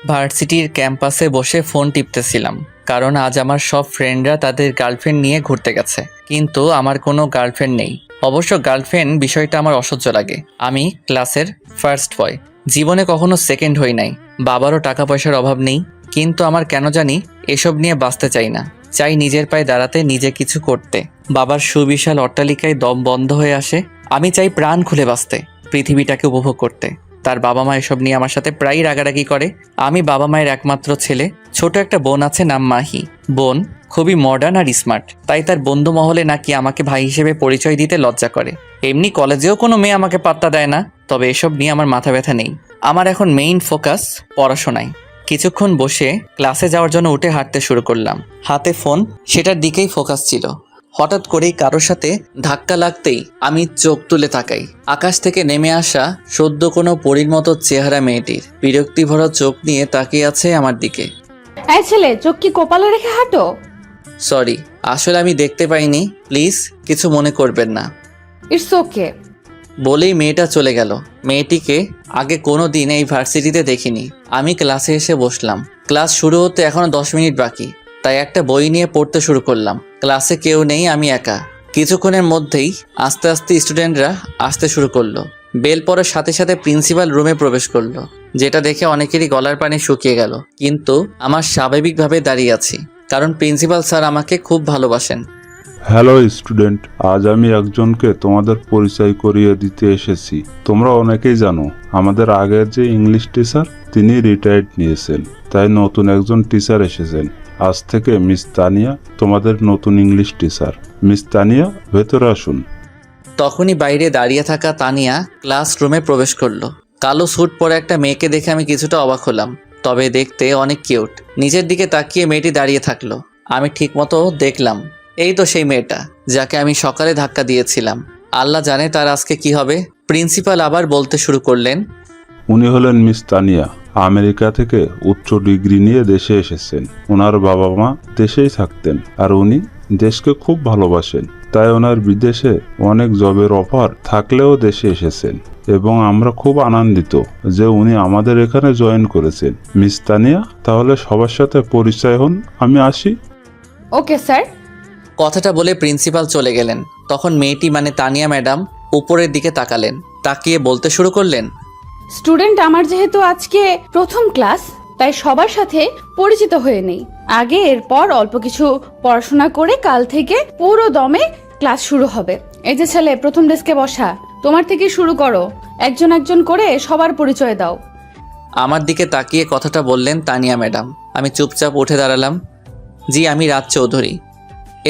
ভার্সিটির ক্যাম্পাসে বসে ফোন টিপতেছিলাম, কারণ আজ আমার সব ফ্রেন্ডরা তাদের গার্লফ্রেন্ড নিয়ে ঘুরতে গেছে, কিন্তু আমার কোনো গার্লফ্রেন্ড নেই। অবশ্য গার্লফ্রেন্ড বিষয়টা আমার অসহ্য লাগে। আমি ক্লাসের ফার্স্ট বয়, জীবনে কখনো সেকেন্ড হই নাই। বাবারও টাকা পয়সার অভাব নেই, কিন্তু আমার কেন জানি এসব নিয়ে বাঁচতে চাই না। চাই নিজের পায়ে দাঁড়াতে, নিজে কিছু করতে। বাবার সুবিশাল অট্টালিকায় দম বন্ধ হয়ে আসে। আমি চাই প্রাণ খুলে বাঁচতে, পৃথিবীটাকে উপভোগ করতে। তার বাবা মা এসব নিয়ে আমার সাথে প্রায়ই রাগারাগি করে। আমি বাবা মায়ের একমাত্র ছেলে। ছোট একটা বোন আছে, নাম মাহি। বোন খুবই মডার্ন আর স্মার্ট, তাই তার বন্ধু মহলে নাকি আমাকে ভাই হিসেবে পরিচয় দিতে লজ্জা করে। এমনি কলেজেও কোনো মেয়ে আমাকে পাত্তা দেয় না। তবে এসব নিয়ে আমার মাথা ব্যথা নেই। আমার এখন মেইন ফোকাস পড়াশোনায়। কিছুক্ষণ বসে ক্লাসে যাওয়ার জন্য উঠে হাঁটতে শুরু করলাম। হাতে ফোন, সেটার দিকেই ফোকাস ছিল। হঠাৎ করেই কারোর সাথে ধাক্কা লাগতেই আমি চোখ তুলে তাকাই। আকাশ থেকে নেমে আসা সদ্য কোনো পরীর মতো চেহারা মেয়েটির বিরক্তি ভরা চোখ নিয়ে তাকিয়ে আছে আমার দিকে। এই ছেলে, চোখ কি কপালে রেখে হাঁটো? সরি, আসলে আমি দেখতে পাইনি, প্লিজ কিছু মনে করবেন না। It's okay. বলেই মেয়েটা চলে গেল। মেয়েটিকে আগে কোনো দিন এই ভার্সিটিতে দেখিনি। আমি ক্লাসে এসে বসলাম। ক্লাস শুরু হতে এখনো 10 মিনিট বাকি, তাই একটা বই নিয়ে পড়তে শুরু করলাম। ক্লাসে কেউ নেই, আমি একা। কিছুক্ষণের মধ্যেই আস্তে আস্তে স্টুডেন্টরা আসতে শুরু করলো। বেল পড়ার সাথে সাথে প্রিন্সিপাল রুমে প্রবেশ করলো, যেটা দেখে অনেকেরই গলার পানি শুকিয়ে গেল। কিন্তু আমার স্বাভাবিকভাবে দাঁড়িয়ে আছি, কারণ প্রিন্সিপাল স্যার আমাকে খুব ভালোবাসেন। হ্যালো স্টুডেন্ট, আজ আমি একজনকে তোমাদের পরিচয় করিয়ে দিতে এসেছি। তোমরা অনেকেই জানো আমাদের আগের যে ইংলিশ টিচার তিনি রিটায়ার্ড নিয়েছেন, তাই নতুন একজন টিচার এসেছেন। আজ থেকে মিস তানিয়া তোমাদের নতুন ইংলিশ টিচার। মিস তানিয়া, ভেতরে আসুন। তখনই বাইরে দাঁড়িয়ে থাকা তানিয়া ক্লাসরুমে প্রবেশ করলো। কালো স্যুট পরে একটা মেয়েকে দেখে আমি কিছুটা অবাক হলাম, তবে দেখতে অনেক কিউট। নিজের দিকে তাকিয়ে মেয়েটি দাঁড়িয়ে থাকলো। আমি ঠিকমতো দেখলাম, এই তো সেই মেয়েটা যাকে আমি সকালে ধাক্কা দিয়েছিলাম। আল্লাহ জানে তার আজকে কি হবে। প্রিন্সিপাল আবার বলতে শুরু করলেন, উনি হলেন মিস তানিয়া। আমেরিকা থেকে উচ্চ ডিগ্রি নিয়ে দেশে এসেছেন। ওনার বাবা মা দেশেই থাকতেন, আর উনি দেশকে খুব ভালোবাসেন, তাই ওনার বিদেশে অনেক জবের অফার থাকলেও দেশে এসেছেন। এবং আমরা খুব আনন্দিত যে উনি আমাদের এখানে জয়েন করেছেন। মিস তানিয়া, তাহলে সবার সাথে পরিচয় হন। আমি আসি। Okay sir. কথাটা বলে প্রিন্সিপাল চলে গেলেন। তখন মেয়েটি মানে তানিয়া ম্যাডাম উপরের দিকে তাকালেন, তাকিয়ে বলতে শুরু করলেন, স্টুডেন্ট আমার যেহেতু আজকে প্রথম ক্লাস, তাই সবার সাথে পরিচিত হয়ে নেই আগে। এরপর অল্প কিছু পড়াশোনা করে কাল থেকে পুরো দমে ক্লাস শুরু হবে। এই যে ছেলে, প্রথম ডেস্কে বসা, তোমার থেকে শুরু করো। একজন একজন করে সবার পরিচয় দাও। আমার দিকে তাকিয়ে কথাটা বললেন তানিয়া ম্যাডাম। আমি চুপচাপ উঠে দাঁড়ালাম। জি, আমি রাজ চৌধুরী।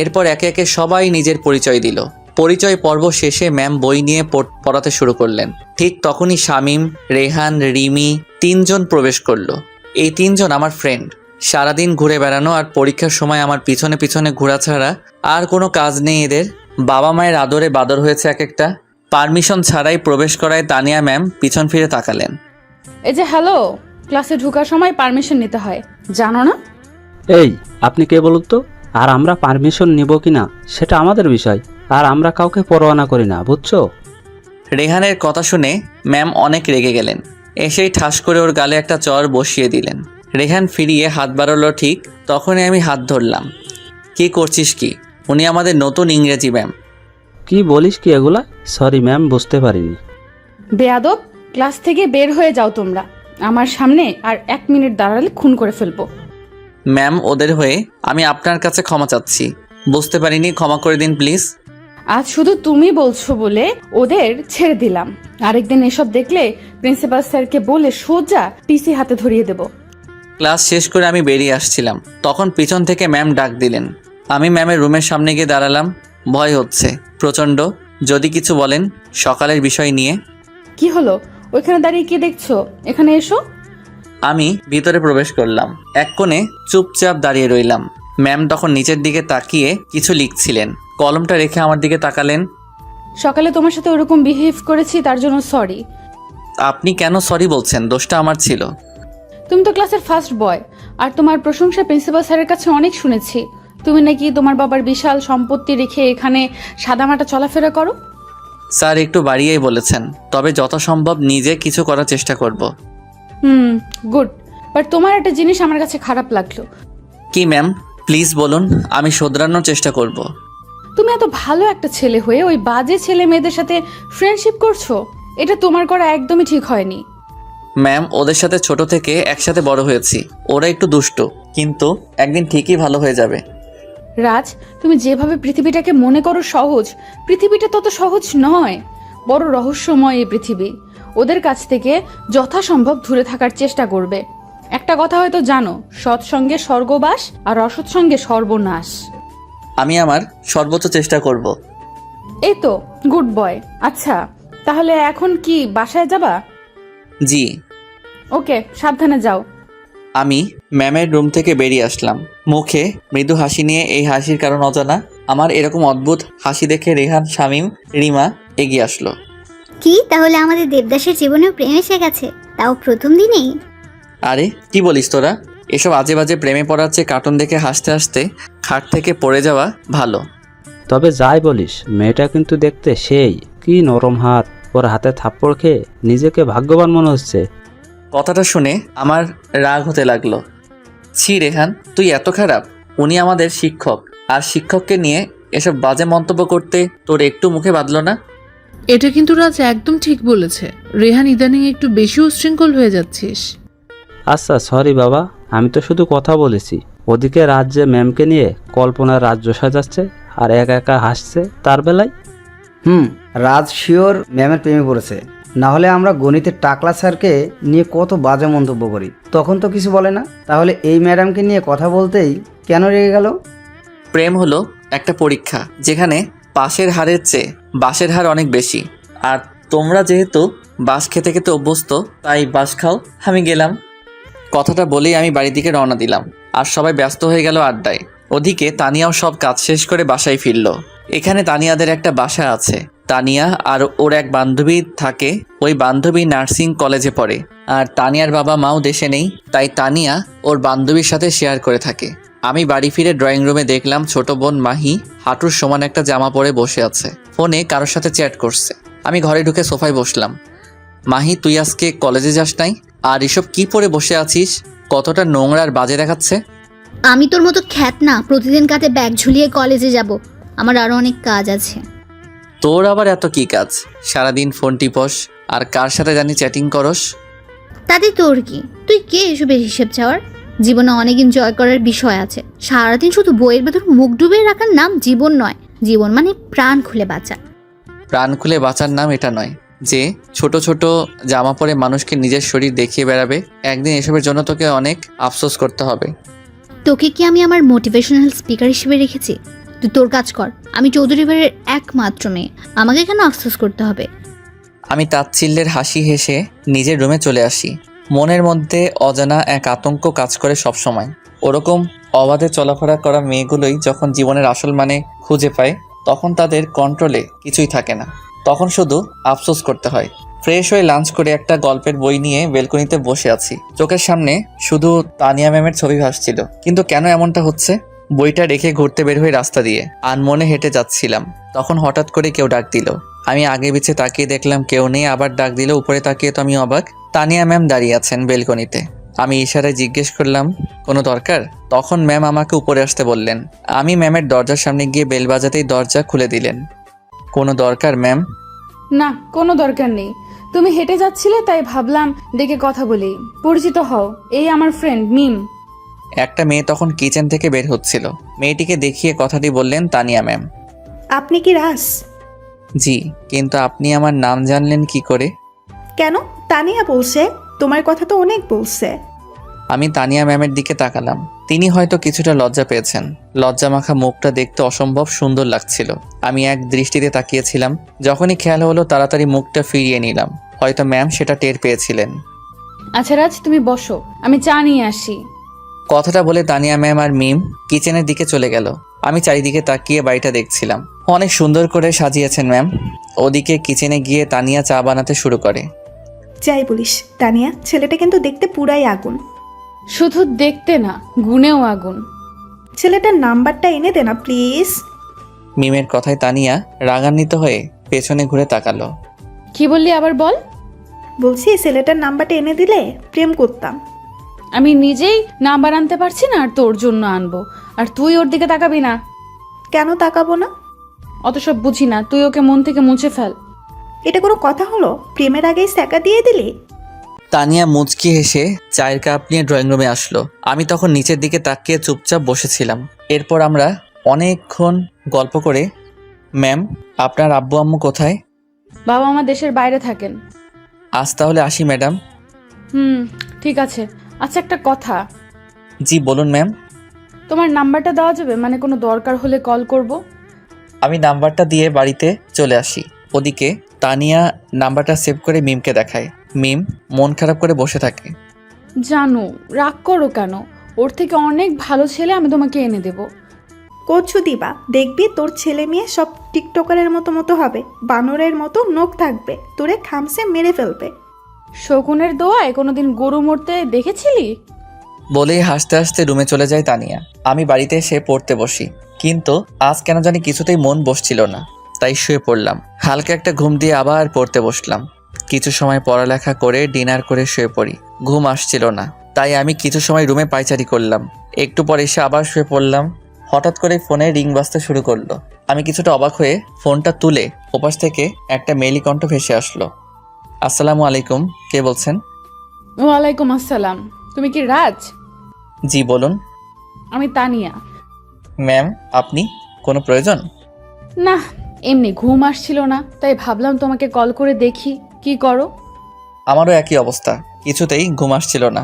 এরপর একে একে সবাই নিজের পরিচয় দিল। পরিচয় পর্ব শেষে ম্যাম বই নিয়ে পড়াতে শুরু করলেন। ঠিক তখনই শামীম, রেহান, রিমি 3 জন প্রবেশ করলো। এই 3 জন আমার ফ্রেন্ড। সারাদিন ঘুরে বেড়ানো আর পরীক্ষার সময় আমার পিছনে পিছনে ঘোরা ছাড়া আর কোনো কাজ নেই এদের। বাবা মায়ের আদরে বাদর হয়েছে এক একটা। পারমিশন ছাড়াই প্রবেশ করায় তানিয়া ম্যাম পিছন ফিরে তাকালেন। এই যে হ্যালো, ক্লাসে ঢোকার সময় পারমিশন নিতে হয়, জানো না? এই, আপনি কে বলুন তো? আর আমরা পারমিশন নিব কিনা সেটা আমাদের বিষয়, আর আমরা কাউকে পরোয়া করি না, বুঝছো? রেহানের কথা শুনে ম্যাম অনেক রেগে গেলেন। এসেই ঠাস করে ওর গালে একটা চর বসিয়ে দিলেন। রেহান ফিরিয়ে হাত বাড়ালো, ঠিক তখনই আমি হাত ধরলাম। কি করছিস কি? উনি আমাদের নতুন ইংরেজি ম্যাম। কি বলিস কি এগুলা? সরি ম্যাম, বুঝতে পারিনি। বেয়াদব, ক্লাস থেকে বের হয়ে যাও তোমরা। আমার সামনে আর 1 মিনিট দাঁড়ালে খুন করে ফেলবো। ম্যাম, ওদের হয়ে আমি আপনার কাছে ক্ষমা চাচ্ছি। বুঝতে পারিনি, ক্ষমা করে দিন প্লিজ। আজ শুধু তুমি বলছো বলে ওদের ছেড়ে দিলাম। আরেকদিন এসব দেখলে প্রিন্সিপাল স্যারকে বলে সোজা টিসি হাতে ধরিয়ে দেব। ক্লাস শেষ করে আমি বেরিয়ে আসছিলাম, তখন পিছন থেকে ম্যাম ডাক দিলেন। আমি ম্যামের রুমের সামনে গিয়ে দাঁড়ালাম। ভয় হচ্ছে প্রচণ্ড। যদি কিছু বলেন সকালের বিষয় নিয়ে। কি হলো? ওইখানে দাঁড়িয়ে কি দেখছো? এখানে এসো। আমি ভিতরে প্রবেশ করলাম। এক কোণে চুপচাপ দাঁড়িয়ে রইলাম। ম্যাম তখন নিচের দিকে তাকিয়ে কিছু লিখছিলেন। কলমটা রেখে আমার দিকে তাকালেন। সকালে তোমার সাথে ওরকম বিহেভ করেছি, তার জন্য সরি। আপনি কেন সরি বলছেন? দোষটা আমার ছিল। তুমি তো ক্লাসের ফার্স্ট বয়, আর তোমার প্রশংসা প্রিন্সিপাল স্যারের কাছে অনেক শুনেছি। তুমি নাকি তোমার বাবার বিশাল সম্পত্তি রেখে এখানে সাদামাটা চলাফেরা করো। স্যার একটু বাড়িয়েই বলেছেন, তবে যথাসম্ভব নিজে কিছু করার চেষ্টা করব। গুড। বাট তোমার একটা জিনিস আমার কাছে খারাপ লাগলো। কি ম্যাম, প্লিজ বলুন, আমি শোধরানোর চেষ্টা করব। তুমি এত ভালো একটা ছেলে হয়ে ওই বাজে ছেলে মেয়েদের সাথে ফ্রেন্ডশিপ করছো, এটা তোমার করা একদমই ঠিক হয়নি। ম্যাম, ওদের সাথে ছোট থেকে একসাথে বড় হয়েছি। ওরা একটু দুষ্টু, কিন্তু একদিন ঠিকই ভালো হয়ে যাবে। রাজ, তুমি যেভাবে পৃথিবীটাকে মনে করো সহজ, পৃথিবীটা তত সহজ নয়। বড় রহস্যময় এই পৃথিবী। ওদের কাছ থেকে যথাসম্ভব দূরে থাকার চেষ্টা করবে। একটা কথা হয়তো জানো, সৎসঙ্গে স্বর্গবাস আর অসৎ সঙ্গে সর্বনাশ। আমি আমার সর্বোচ্চ চেষ্টা করব। এই তো, গুড বয়। আচ্ছা, তাহলে এখন কি বাসায় যাবা? জি। ওকে, সাবধানে যাও। আমি ম্যামের রুম থেকে বেরিয়ে আসলাম, মুখে মৃদু হাসি নিয়ে। এই হাসির কারণ অজানা। আমার এরকম অদ্ভুত হাসি দেখে রেহান, শামীম, রিমা এগিয়ে আসলো। কি তাহলে আমাদের দেবদাসের জীবনেও প্রেম এসে গেছে, তাও প্রথম দিনেই? আরে কি বলিস তোরা? এসব আজে বাজে প্রেমে পড়ার চেয়ে কার্টুন দেখে হাসতে হাসতে খাট থেকে পড়ে যাওয়া ভালো। তবে যাই বলিস, মেয়েটা কিন্তু দেখতে সেই, কি নরম হাত। ওর হাতে থাপ্পড় খেয়ে নিজেকে ভাগ্যবান মনে হচ্ছে। কথাটা শুনে আমার রাগ হতে লাগলো। ছি রেহান, তুই এত খারাপ? উনি আমাদের শিক্ষক, আর শিক্ষককে নিয়ে এসব বাজে মন্তব্য করতে তোর একটু মুখে বাঁধলো না? এটা কিন্তু রাজ একদম ঠিক বলেছে। রেহান, ইদানিং একটু বেশি উচ্ছৃঙ্খল হয়ে যাচ্ছিস। আচ্ছা সরি বাবা, আমি তো শুধু কথা বলেছি। ওদিকে রাজ্যে ম্যামকে নিয়ে কল্পনার রাজ্য সাজাচ্ছে আর একা একা হাসছে তার বেলায়। রাজ শিওর ম্যামের প্রেমে পড়েছে। না হলে আমরা গণিতের টাকলা স্যারকে নিয়ে কত বাজে মন্তব্য করি, তখন তো কিছু বলে না। তাহলে এই ম্যাডামকে নিয়ে কথা বলতেই কেন রেগে গেল? প্রেম হলো একটা পরীক্ষা, যেখানে পাশের হারের চেয়ে বাঁশের হার অনেক বেশি। আর তোমরা যেহেতু বাঁশ খেতে খেতে অভ্যস্ত, তাই বাঁশ খাও। আমি গেলাম। কথাটা বলেই আমি বাড়ির দিকে রওনা দিলাম, আর সবাই ব্যস্ত হয়ে গেল আড্ডায়। ওদিকে তানিয়াও সব কাজ শেষ করে বাসায় ফিরল। এখানে তানিয়াদের একটা বাসা আছে। তানিয়া আর ওর এক বান্ধবী থাকে। ওই বান্ধবী নার্সিং কলেজে পড়ে, আর তানিয়ার বাবা মাও দেশে নেই, তাই তানিয়া ওর বান্ধবীর সাথে শেয়ার করে থাকে। আমি বাড়ি ফিরে ড্রয়িং রুমে দেখলাম ছোট বোন মাহি হাঁটুর সমান একটা জামা পরে বসে আছে, ফোনে কারোর সাথে চ্যাট করছে। আমি ঘরে ঢুকে সোফায় বসলাম। মাহি, তুই আজকে কলেজে যাস নাই? আর এসব কি পরে বসে আছিস? কতটা নোংরা আর বাজে দেখাচ্ছে। আমি তোর মতো খ্যাত না প্রতিদিন কাঁধে ব্যাগ ঝুলিয়ে কলেজে যাব। আমার আরো অনেক কাজ আছে। তোর আবার এত কি কাজ? সারাদিন ফোন টিপস আর কার সাথে জানি চ্যাটিং করস। তাতে তোর কি? তুই কে এসবের হিসেব চাওয়ার? জীবনে অনেক এনজয় করার বিষয় আছে। সারাদিন শুধু বইয়ের ভেতর মুখ ডুবে রাখার নাম জীবন নয়। জীবন মানে প্রাণ খুলে বাঁচা। প্রাণ খুলে বাঁচার নাম এটা নয় যে ছোট ছোট জামা পরে মানুষকে নিজের শরীর দেখিয়ে বেড়াবে। একদিন এসবের জন্য তোকে অনেক আফসোস করতে হবে। তোকে কি আমি আমার মোটিভেশনাল স্পিকার হিসেবে রেখেছি? তুই তোর কাজ কর। আমি চৌধুরী বাড়ির একমাত্র মেয়ে, আমাকে কেন আফসোস করতে হবে? আমি তাচ্ছিল্যের হাসি হেসে নিজের রুমে চলে আসি। মনের মধ্যে অজানা এক আতঙ্ক কাজ করে সবসময়। ওরকম অবাধে চলাফেরা করা মেয়েগুলোই যখন জীবনের আসল মানে খুঁজে পায়, তখন তাদের কন্ট্রোলে কিছুই থাকে না। তখন শুধু আফসোস করতে হয়। ফ্রেশ হয়ে লাঞ্চ করে একটা গল্পের বই নিয়ে বেলকনিতে বসে আছি। চোখের সামনে শুধু তানিয়া ম্যামের ছবি ভাসছিল। কিন্তু কেন এমনটা হচ্ছে? বইটা রেখে ঘুরতে বের হয়ে রাস্তা দিয়ে আনমনে হেঁটে যাচ্ছিলাম। তখন হঠাৎ করে কেউ ডাক দিল। আমি আগে পিছে তাকিয়ে দেখলাম কেউ নেই। আবার ডাক দিল। উপরে তাকিয়ে তো আমি অবাক। তানিয়া ম্যাম দাঁড়িয়ে আছেন বেলকনিতে। আমি ইশারায় জিজ্ঞেস করলাম, কোনো দরকার? তখন ম্যাম আমাকে উপরে আসতে বললেন। আমি ম্যামের দরজার সামনে গিয়ে বেল বাজাতেই দরজা খুলে দিলেন। কোনো দরকার ম্যাম? না, কোনো দরকার নেই। তুমি হেঁটে যাচ্ছিলে তাই ভাবলাম ডেকে কথা বলি। পরিচিত হও, এই আমার ফ্রেন্ড মিম। একটা মেয়ে তখন কিচেন থেকে বের হচ্ছিল। মেয়েটিকে দেখিয়ে কথাটি বললেন তানিয়া ম্যাম। আপনি কি রাস? জি, কিন্তু আপনি আমার নাম জানলেন কি করে? কেন? তানিয়া বলছে, তোমার কথা তো অনেক বলছে। আমি তানিয়া ম্যামের দিকে তাকালাম। তিনি হয়তো কিছুটা লজ্জা পেয়েছেন। লজ্জা মাখা মুখটা দেখতে অসম্ভব সুন্দর লাগছিল। আমি এক দৃষ্টিতে তাকিয়েছিলাম। যখনই খেয়াল হলো তাড়াতাড়ি মুখটা ফিরিয়ে নিলাম। হয়তো ম্যাম সেটা টের পেয়েছিলেন। আচ্ছা রাজ, তুমি বসো, আমি চা নিয়ে আসি। কথাটা বলে তানিয়া ম্যাম আর মিম কিচেনের দিকে চলে গেল। আমি চারিদিকে তাকিয়ে বাড়িটা দেখছিলাম। অনেক সুন্দর করে সাজিয়েছেন ম্যাম। ওদিকে কিচেনে গিয়ে তানিয়া চা বানাতে শুরু করে। যাই বলিস তানিয়া, ছেলেটা কিন্তু দেখতে পুরাই আগুন। শুধু দেখতে না, গুণেও আগুন। ছেলেটার নাম্বারটা এনে দে না প্লিজ। মিমের কথায় তানিয়া রাগান্বিত হয়ে পেছনে ঘুরে তাকালো। কি বললি আবার বল? বলছি ছেলেটার নাম্বারটা এনে দিলে প্রেম করতাম। আমি নিজেই নাম্বার আনতে পারছি না আর তোর জন্য আনবো, আর তুই ওর দিকে তাকাবি না। কেন তাকাবো না? অত সব বুঝি না, তুই ওকে মন থেকে মুছে ফেল। এটা কোনো কথা হলো? প্রেমের আগেই স্যাকা দিয়ে দিলি? তানিয়া মুচকি হেসে চায়ের কাপ নিয়ে ড্রয়িং রুমে আসলো। আমি তখন নিচের দিকে তাকিয়ে চুপচাপ বসেছিলাম। এরপর আমরা অনেকক্ষণ গল্প করে, ম্যাম আপনার আব্বু আম্মু কোথায়? বাবা আমার দেশের বাইরে থাকেন। আজ তাহলে আসি ম্যাডাম। ঠিক আছে। আচ্ছা, একটা কথা, জি বলুন ম্যাম। তোমার নাম্বারটা দেওয়া যাবে? মানে কোনো দরকার হলে কল করব। আমি নাম্বারটা দিয়ে বাড়িতে চলে আসি। ওদিকে তানিয়া নাম্বারটা সেভ করে মিমকে দেখায়। মিম মন খারাপ করে বসে থাকে। জানো, রাগ করো কেন? ওর থেকে অনেক ভালো ছেলে আমি তোমাকে এনে দেব। করছু দিবা, দেখবি তোর ছেলে মেয়ে সব টিকটকারের মতো হবে, বানরের মতো নখ থাকবে, তোরে খামসে মেরে ফেলবে। শকুনের দোয়ায় কোনোদিন গরু মরতে দেখেছিলি? বলেই হাসতে হাসতে রুমে চলে যায় তানিয়া। আমি বাড়িতে এসে পড়তে বসি, কিন্তু আজ কেন জানি কিছুতেই মন বসছিল না, তাই শুয়ে পড়লাম। হালকা একটা ঘুম দিয়ে আবার পড়তে বসলাম। কিছু সময় পড়ালেখা করে ডিনার করে শুয়ে পড়ি। ঘুম আসছিল না, তাই আমি কিছু সময় রুমে পায়চারি করলাম। একটু পর এসে আবার শুয়ে পড়লাম। হঠাৎ করে ফোনে রিং বাজতে শুরু করলো। আমি কিছুটা অবাক হয়ে ফোনটা তুলে ওপাশ থেকে একটা মেয়েলি কণ্ঠ ভেসে আসলো। আসসালামু আলাইকুম, কে বলছেন? ওয়ালাইকুম আসসালাম। তুমি কি রাজ? জি বলুন। আমি তানিয়া। ম্যাম আপনি, কোনো প্রয়োজন? না, এমনি ঘুম আসছিল না, তাই ভাবলাম তোমাকে কল করে দেখি কি করো। আমারও একই অবস্থা, কিছুতেই ঘুম আসছিল না।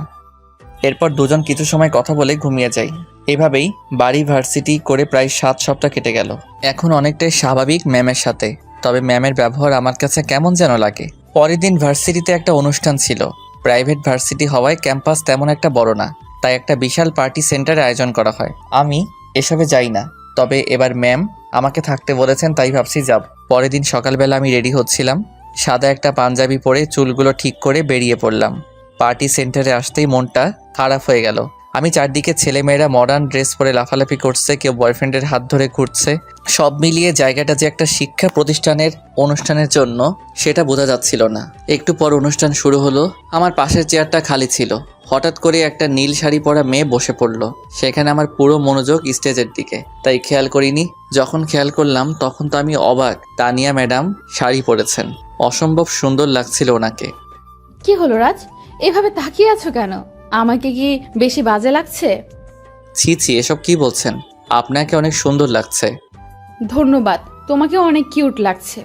এরপর দুজন কিছু সময় কথা বলে ঘুমিয়ে যাই। এভাবেই বাড়ি ভার্সিটি করে প্রায় 7 সপ্তাহ কেটে গেল। এখন অনেকটাই স্বাভাবিক ম্যামের সাথে, তবে ম্যামের ব্যবহার আমার কাছে কেমন যেন লাগে। পরের দিন ভার্সিটিতে একটা অনুষ্ঠান ছিল। প্রাইভেট ভার্সিটি হওয়ায় ক্যাম্পাস তেমন একটা বড় না, তাই একটা বিশাল পার্টি সেন্টারে আয়োজন করা হয়। আমি এসবে যাই না, তবে এবার ম্যাম আমাকে থাকতে বলেছেন, তাই ভাবছি যাব। পরের দিন সকালবেলা আমি রেডি হচ্ছিলাম। সাদা একটা পাঞ্জাবি পরে চুলগুলো ঠিক করে বেরিয়ে পড়লাম। পার্টি সেন্টারে আসতেই মনটা খারাপ হয়ে গেল। আমি চারদিকে ছেলেমেয়েরা মডার্ন ড্রেস পরে লাফালাফি করছে, কেউ বয়ফ্রেন্ডের হাত ধরে ঘুরছে। সব মিলিয়ে জায়গাটা যে একটা শিক্ষা প্রতিষ্ঠানের অনুষ্ঠানের জন্য সেটা বোঝা যাচ্ছিল না। একটু পর অনুষ্ঠান শুরু হলো। আমার পাশের চেয়ারটা খালি ছিল। হঠাৎ করে একটা নীল শাড়ি পরা মেয়ে বসে পড়লো। সেখানে আমার পুরো মনোযোগ স্টেজের দিকে, তাই খেয়াল করিনি। যখন খেয়াল করলাম তখন তো আমি অবাক। তানিয়া ম্যাডাম শাড়ি পরেছেন, অসম্ভব সুন্দর লাগছিল ওনাকে। কি হলো রাজ, এভাবে তাকিয়ে আছো কেন? আমাকে কি বেশি বাজে লাগছে? ছি ছি, এসব কি বলছেন? আপনাকে অনেক সুন্দর লাগছে। ধন্যবাদ, তোমাকেও অনেক কিউট লাগছে।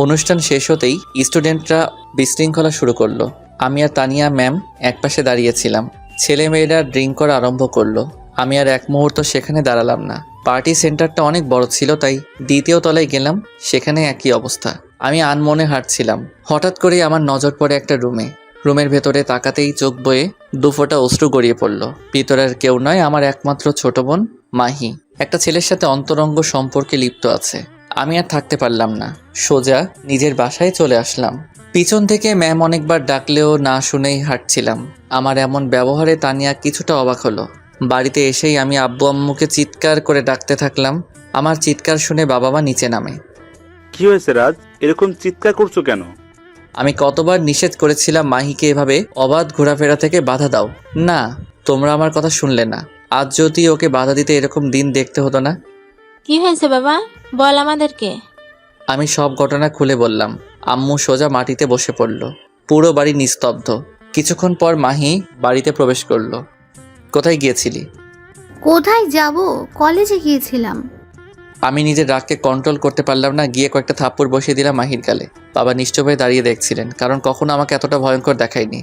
অনুষ্ঠান শেষ হতেই স্টুডেন্টরা বিশৃঙ্খলা শুরু করলো। আমি আর তানিয়া ম্যাম একপাশে দাঁড়িয়েছিলাম। ছেলেমেয়েরা ড্রিঙ্ক করা আরম্ভ করলো। আমি আর এক মুহূর্ত সেখানে দাঁড়ালাম না। পার্টি সেন্টারটা অনেক বড় ছিল, তাই দ্বিতীয় তলায় গেলাম। সেখানে একই অবস্থা। আমি আনমনে হাঁটছিলাম। হঠাৎ করেই আমার নজর পড়ে একটা রুমে। রুমের ভেতরে তাকাতেই চোখ বয়ে 2 ফোঁটা অশ্রু গড়িয়ে পড়ল। ভিতরের কেউ নয়, আমার একমাত্র ছোট বোন মাহি একটা ছেলের সাথে অন্তরঙ্গ সম্পর্কে লিপ্ত আছে। আমি আর থাকতে পারলাম না, সোজা নিজের বাসায় চলে আসলাম। পিছন থেকে ম্যাম অনেকবার ডাকলেও না শুনেই হাঁটছিলাম। আমার এমন ব্যবহারে তানিয়া কিছুটা অবাক হলো। বাড়িতে এসেই আমি আব্বু আম্মুকে চিৎকার করে ডাকতে থাকলাম। আমার চিৎকার শুনে বাবা মা নিচে নামে। কি হয়েছে রাজ, এরকম চিৎকার করছো কেন? আমি কতবার নিষেধ করেছিলাম মাহিকে এভাবে অবাধ ঘোরাফেরা থেকে বাধা দাও, না তোমরা আমার কথা শুনলে না। আজ যদি ওকে বাধা দিতে এরকম দিন দেখতে হতো না। কি হয়েছে বাবা, বল আমাদেরকে। আমি সব ঘটনা খুলে বললাম। আম্মু সোজা মাটিতে বসে পড়ল। পুরো বাড়ি নিস্তব্ধ। কিছুক্ষণ পর মাহি বাড়িতে প্রবেশ করলো। কোথায় গিয়েছিলি? কোথায় যাব? কলেজে গিয়েছিলাম। আমি নিজের রাগকে কন্ট্রোল করতে পারলাম না, গিয়ে কয়েকটা থাপ্পড় বসিয়ে দিলাম মাহির গালে। বাবা নিশ্চয় হয়ে দাঁড়িয়ে দেখছিলেন, কারণ কখনো আমাকে এতটা ভয়ঙ্কর দেখায়নি।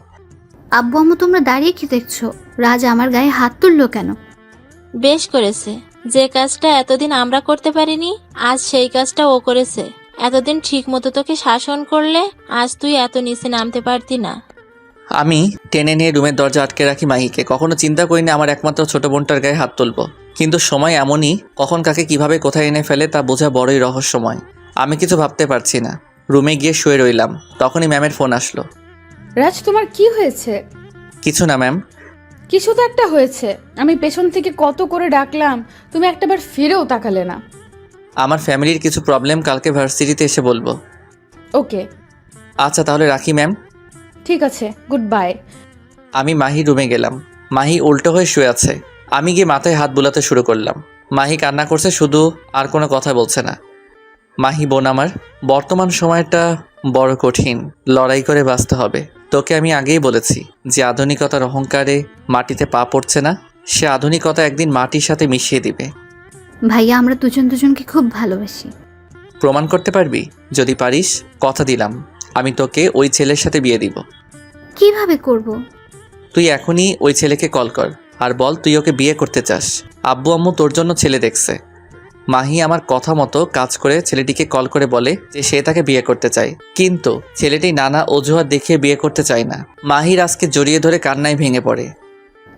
আব্বু আম্মু তোমরা দাঁড়িয়ে কি দেখছো? রাজ আমার গায়ে হাত তুললো কেন? বেশ করেছে, যে কাজটা এতদিন আমরা করতে পারিনি আজ সেই কাজটা ও করেছে। এতদিন ঠিক মতো তোকে শাসন করলে আজ তুই এত নিচে নামতে পারতি না। আমি টেনে নিয়ে রুমের দরজা আটকে রাখি মাহিকে। কখনো চিন্তা করিনি আমার একমাত্র ছোট বোনটার গায়ে হাত তুলবো, কিন্তু সময় এমনই, কখন কাকে কিভাবে কোথায় এনে ফেলে তা বোঝা বড়ই রহস্যময়। আমি কিছু ভাবতে পারছি না। রুমে গিয়ে শুয়ে রইলাম। তখনই ম্যামের ফোন আসলো। রাজ, তোমার কি হয়েছে? কিছু না ম্যাম। কিছু তো একটা হয়েছে। আমি পেছন থেকে কত করে ডাকলাম, তুমি একটাবার ফিরেও তাকালে না। আমার ফ্যামিলির কিছু প্রবলেম, কালকে ভার্সিটিতে এসে বলবো। ওকে। আচ্ছা তাহলে রাখি ম্যাম। ঠিক আছে, গুড বাই। আমি মাহির রুমে গেলাম। মাহি উল্টো হয়ে শুয়ে আছে। আমি গিয়ে মাথায় হাত বুলাতে শুরু করলাম। মাহি কান্না করছে শুধু, আর কোনো কথা বলছে না। মাহি বোন আমার, বর্তমান সময়টা বড় কঠিন, লড়াই করে বাঁচতে হবে। তোকে আমি আগেই বলেছি যে আধুনিকতার অহংকারে মাটিতে পা পড়ছে না, সে আধুনিকতা একদিন মাটির সাথে মিশিয়ে দিবে। ভাইয়া আমরা দুজন দুজনকে খুব ভালোবাসি। প্রমাণ করতে পারবি? যদি পারিস, কথা দিলাম আমি তোকে ওই ছেলের সাথে বিয়ে দিব। কিভাবে করব? তুই এখনই ওই ছেলেকে কল কর আর বল তুই ওকে বিয়ে করতে চাস। আব্বু আম্মু তোর জন্য ছেলে দেখছে। মাহি আমার কথা মতো কাজ করে ছেলেটিকে কল করে বলে যে সে তাকে বিয়ে করতে চায়, কিন্তু ছেলেটি নানা অজুহাত দেখিয়ে বিয়ে করতে চায় না। মাহির আজকে জড়িয়ে ধরে কান্নায় ভেঙে পড়ে।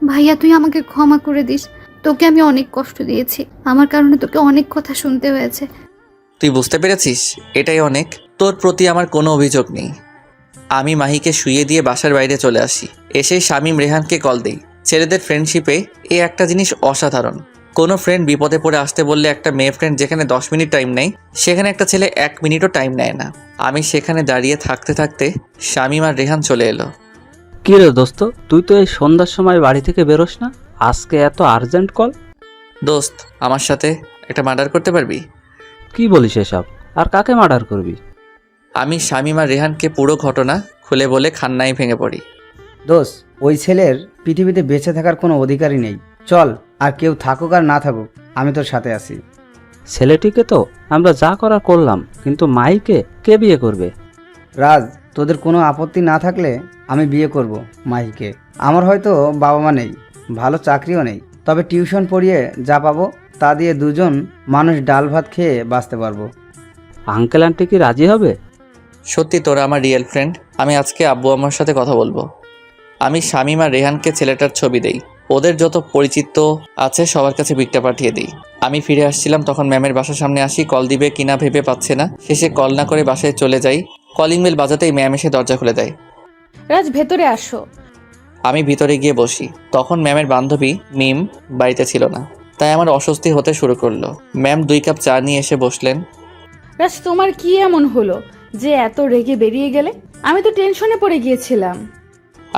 ভাইয়া তুই আমাকে ক্ষমা করে দিস, তোকে আমি অনেক কষ্ট দিয়েছি, আমার কারণে তোকে অনেক কথা শুনতে হয়েছে। তুই বুঝতে পেরেছিস? এটাই অনেক। তোর প্রতি আমার কোনো অভিযোগ নেই। আমি মাহিকে শুইয়ে দিয়ে বাসার বাইরে চলে আসি। এসে শামীম রেহানকে কল দেই। ছেলেদের ফ্রেন্ডশিপে এই একটা জিনিস অসাধারণ। কোনো ফ্রেন্ড বিপদে পড়ে আসতে বললে একটা মেয়ে ফ্রেন্ড যেখানে 10 মিনিট টাইম নেয়, সেখানে একটা ছেলে 1 মিনিটও টাইম নেয় না। আমি সেখানে দাঁড়িয়ে থাকতে থাকতে শামীম আর রেহান চলে এলো। কি রে দোস্ত, তুই তো এই সন্ধ্যার সময় বাড়ি থেকে বেরোস না, আজকে এত আর্জেন্ট কল? দোস্ত, আমার সাথে একটা মার্ডার করতে পারবি? কি বলিস এসব? আর কাকে মার্ডার করবি? আমি শামীম আর রেহানকে পুরো ঘটনা খুলে বলে খান্নায় ভেঙে পড়ি। দোষ, ওই ছেলের পৃথিবীতে বেঁচে থাকার কোনো অধিকারই নেই। চল, আর কেউ থাকুক আর না থাকুক, আমি তোর সাথে আছি। ছেলেটিকে তো আমরা যা করার করলাম, কিন্তু মাইকে কে বিয়ে করবে? রাজ, তোদের কোনো আপত্তি না থাকলে আমি বিয়ে করব মাহিকে। আমার হয়তো বাবা মা নেই, ভালো চাকরিও নেই, তবে টিউশন পড়িয়ে যা পাবো তা দিয়ে দুজন মানুষ ডাল ভাত খেয়ে বাঁচতে পারবো। আঙ্কেল আন্টি কি রাজি হবে? সত্যি তোরা আমার রিয়েল ফ্রেন্ড। আমি আজকে আব্বু আমার সাথে কথা বলবো। আমি শামীম আর রেহানকে ছেলেটার ছবি দেই। ওদের যত পরিচিত আছে সবার কাছে পিকটা পাঠিয়ে দিই। আমি ফিরে আসছিলাম তখন ম্যামের বাসার সামনে আসি। কল দিবে কিনা ভেবে পাচ্ছে না। শেষে কল না করে বাসায় চলে যাই। কলিং বেল বাজাতেই ম্যাম এসে দরজা খুলে দেয়। রাজ ভেতরে আসো। আমি ভিতরে গিয়ে বসি। তখন ম্যামের বান্ধবী মিম বাড়িতে ছিল না, তাই আমার অস্বস্তি হতে শুরু করলো। ম্যাম 2 কাপ চা নিয়ে এসে বসলেন। রাজ তোমার কি এমন হলো যে এত রেগে বেরিয়ে গেলে? আমি তো টেনশনে পড়ে গিয়েছিলাম।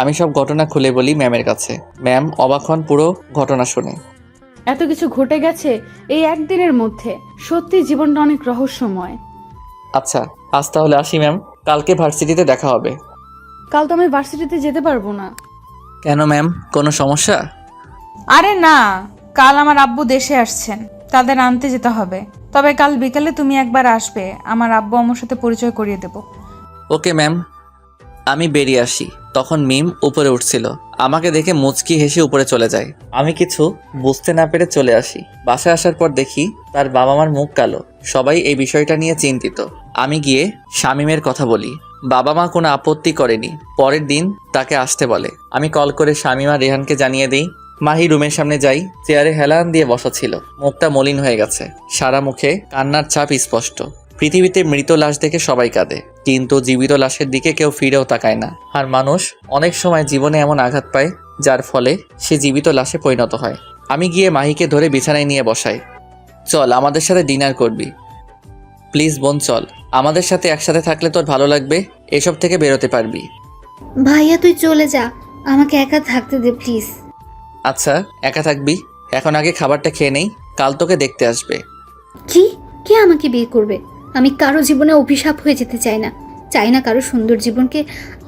আমি সব ঘটনা খুলে বলি ম্যামের কাছে। ম্যাম অবাক হন পুরো ঘটনা শুনে। এত কিছু ঘটে গেছে এই একদিনের মধ্যে, সত্যি জীবনটা অনেক রহস্যময়। আচ্ছা, আজ তাহলে আসি ম্যাম, কালকে ভার্সিটিতে দেখা হবে। কাল তো আমি ভার্সিটিতে যেতে পারবো না। কেন ম্যাম, কোনো সমস্যা? আরে না, কাল আমার আব্বু দেশে আসছেন, তাদের আনতে যেতে হবে। তবে কাল বিকেলে তুমি একবার আসবে, আমার আব্বু আমার সাথে পরিচয় করিয়ে দেব। Okay ma'am. আমি বেরিয়ে আসি। তখন মিম উপরে উঠছিল। আমাকে দেখে মুচকি হেসে উপরে চলে যায়। আমি কিছু বুঝতে না পেরে চলে আসি। বাসায় আসার পর দেখি তার বাবা মার মুখ কালো। সবাই এই বিষয়টা নিয়ে চিন্তিত। আমি গিয়ে শামীমের কথা বলি। বাবা মা কোনো আপত্তি করেনি। পরের দিন তাকে আসতে বলে। আমি কল করে শামীম আর রেহানকে জানিয়ে দিই। মাহি রুমের সামনে যাই। চেয়ারে হেলান দিয়ে বসা ছিল। মুখটা মলিন হয়ে গেছে। সারা মুখে কান্নার ছাপ স্পষ্ট। পৃথিবীতে মৃত লাশ দেখে সবাই কাঁদে, কিন্তু জীবিত লাশের দিকে কেউ ফিরেও তাকায় না। আর মানুষ অনেক সময় জীবনে এমন আঘাত পায় যার ফলে সে জীবিত লাশে পরিণত হয়। আমি গিয়ে মাহিকে ধরে বিছানায় নিয়ে বসাই। চল, আমাদের সাথে ডিনার করবি। প্লিজ বোন চল, আমাদের সাথে একসাথে থাকলে তোর ভালো লাগবে, এসব থেকে বেরোতে পারবি। ভাইয়া তুই চলে যা, আমাকে একা থাকতে দে প্লিজ। আচ্ছা, একা থাকবি? এখন আগে খাবারটা খেয়ে নেই, কাল তোকে দেখতে আসবে। কি? কে আমাকে বিয়ে করবে? আমি কারো জীবনে অভিশাপ হয়ে যেতে চাই না। চাই না কারো সুন্দর জীবনকে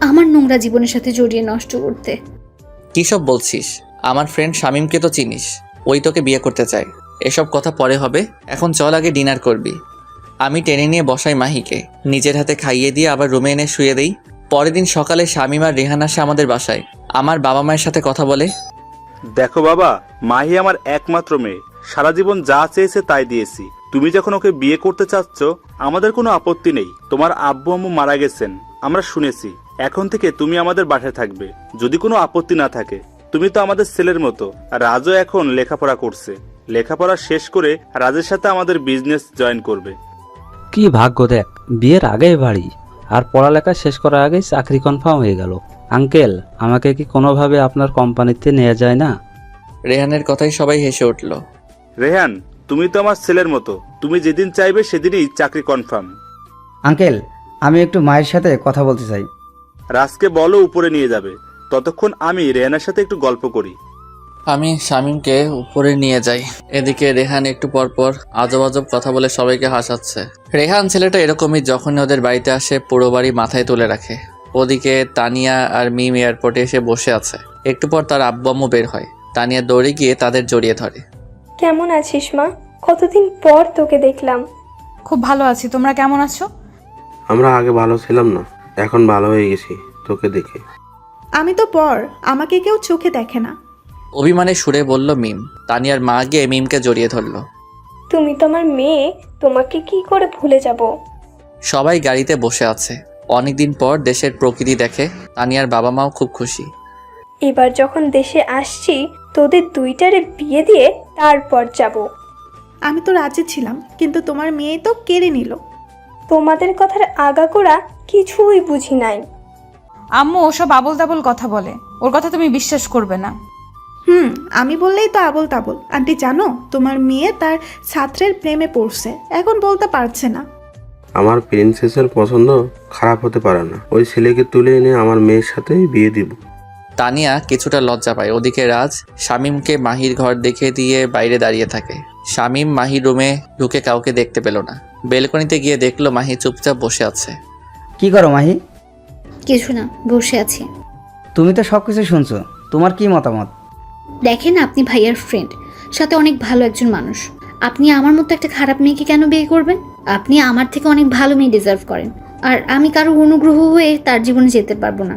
আমার নোংরা জীবনের সাথে জড়িয়ে নষ্ট করতে। কী সব বলছিস? আমার ফ্রেন্ড শামীমকে তো চিনিস, ওই তোকে বিয়ে করতে চায়। এসব কথা পরে হবে, এখন চল আগে ডিনার করবি। আমি টেনে নিয়ে বসাই মাহিকে, নিজের হাতে খাইয়ে দিয়ে আবার রুমে এনে শুয়ে দেই। পরের দিন সকালে শামীম আর রেহান আসে আমাদের বাসায়। আমার বাবা মায়ের সাথে কথা বলে। দেখো বাবা, মাহি আমার একমাত্র মেয়ে, সারা জীবন যা চেয়েছে তাই দিয়েছি। তুমি যখন ওকে বিয়ে করতে চাচ্ছ, আমাদের কোনো আপত্তি নেই। তোমার আব্বু আম্মু মারা গেছেন, আমরা শুনেছি। এখন থেকে তুমি আমাদের বাসায় থাকবে, যদি কোনো আপত্তি না থাকে। তুমি তো আমাদের ছেলের মতো। আর রাজও এখন লেখাপড়া করছে, লেখাপড়া শেষ করে রাজের সাথে আমাদের বিজনেস জয়েন করবে। কি ভাগ্য দেখ, বিয়ের আগেই বাড়ি, আর পড়ালেখা শেষ করার আগেই চাকরি কনফার্ম হয়ে গেল। আঙ্কেল, আমাকে কি কোনোভাবে আপনার কোম্পানিতে নেওয়া যায় না? রেহানের কথাই সবাই হেসে উঠল। রেহান, তুমি তো আমার ছেলের মতো, তুমি যেদিন চাইবে সেদিনই চাকরি কনফার্ম। আঙ্কেল, আমি একটু মায়ের সাথে কথা বলতে চাই। রাজকে বলো উপরে নিয়ে যাবে। ততক্ষণ আমি রেহানার সাথে একটু গল্প করি। আমি শামীমকে উপরে নিয়ে যাই। এদিকে রেহান একটু পর পর আজব আজব কথা বলে সবাইকে হাসাচ্ছে। রেহান ছেলেটা এরকমই, যখনই ওদের বাড়িতে আসে পুরো বাড়ি মাথায় তুলে রাখে। ওদিকে তানিয়া আর মিম এয়ারপোর্টে এসে বসে আছে। একটু পর তার আব্বু আম্মু বের হয়। তানিয়া দৌড়ে গিয়ে তাদের জড়িয়ে ধরে। কেমন আছিস মা? কতদিন পর তোকে দেখলাম। খুব ভালো আছি, তোমরা কেমন আছো? আমরা আগে ভালো ছিলাম না, এখন ভালো হয়ে গেছি তোকে দেখে। আমি তো পর, আমাকে কেউ চোখে দেখে না। অভিমানে সুরে বলল মিম। তানিয়ার মা গিয়ে মিমকে জড়িয়ে ধরলো। তুমি তো আমার মেয়ে, তোমাকে কি করে ভুলে যাব? সবাই গাড়িতে বসে আছে। অনেকদিন পর দেশের প্রকৃতি দেখে। তানিয়ার বাবা মাও খুব খুশি। এবার যখন দেশে আসছি তোদের দুইটারে বিয়ে দিয়ে তারপর যাব। আমি তো রাজি ছিলাম, কিন্তু তোমার মেয়ে তো কেড়ে নিল। তোমাদের কথার আগাগোড়া কিছুই বুঝি নাই। আম্মু ওসব আবল তাবল কথা বলে, ওর কথা তুমি বিশ্বাস করবে না। আমি বললেই তো আবল তাবল। আন্টি জানো, তোমার মেয়ে তার ছাত্রের প্রেমে পড়ছে, এখন বলতে পারছে না। আমার প্রিন্সেসের পছন্দ খারাপ হতে পারে না, ওই ছেলেকে তুলে এনে আমার মেয়ের সাথে বিয়ে দিব। তানিয়া কিছুটা লজ্জা পায়। ওদিকে রাজ শামীমকে মাহির ঘর দেখে দিয়ে বাইরে দাঁড়িয়ে থাকে। শামীম মাহির রুমে ঢুকে কাউকে দেখতে পেল না। বেলকনিতে গিয়ে দেখলো মাহি চুপচাপ বসে আছে। কি করো মাহি? কিছু না, বসে আছি। তুমি তো সব কিছু শুনছো, তোমার কি মতামত? দেখেন, আপনি ভাইয়ার ফ্রেন্ড, সাথে অনেক ভালো একজন মানুষ। আপনি আমার মতো একটা খারাপ মেয়েকে কেন বিয়ে করবেন? আপনি আমার থেকে অনেক ভালো মেয়ে ডিজার্ভ করেন, আর আমি কারো অনুগ্রহ হয়ে তার জীবনে যেতে পারবো না।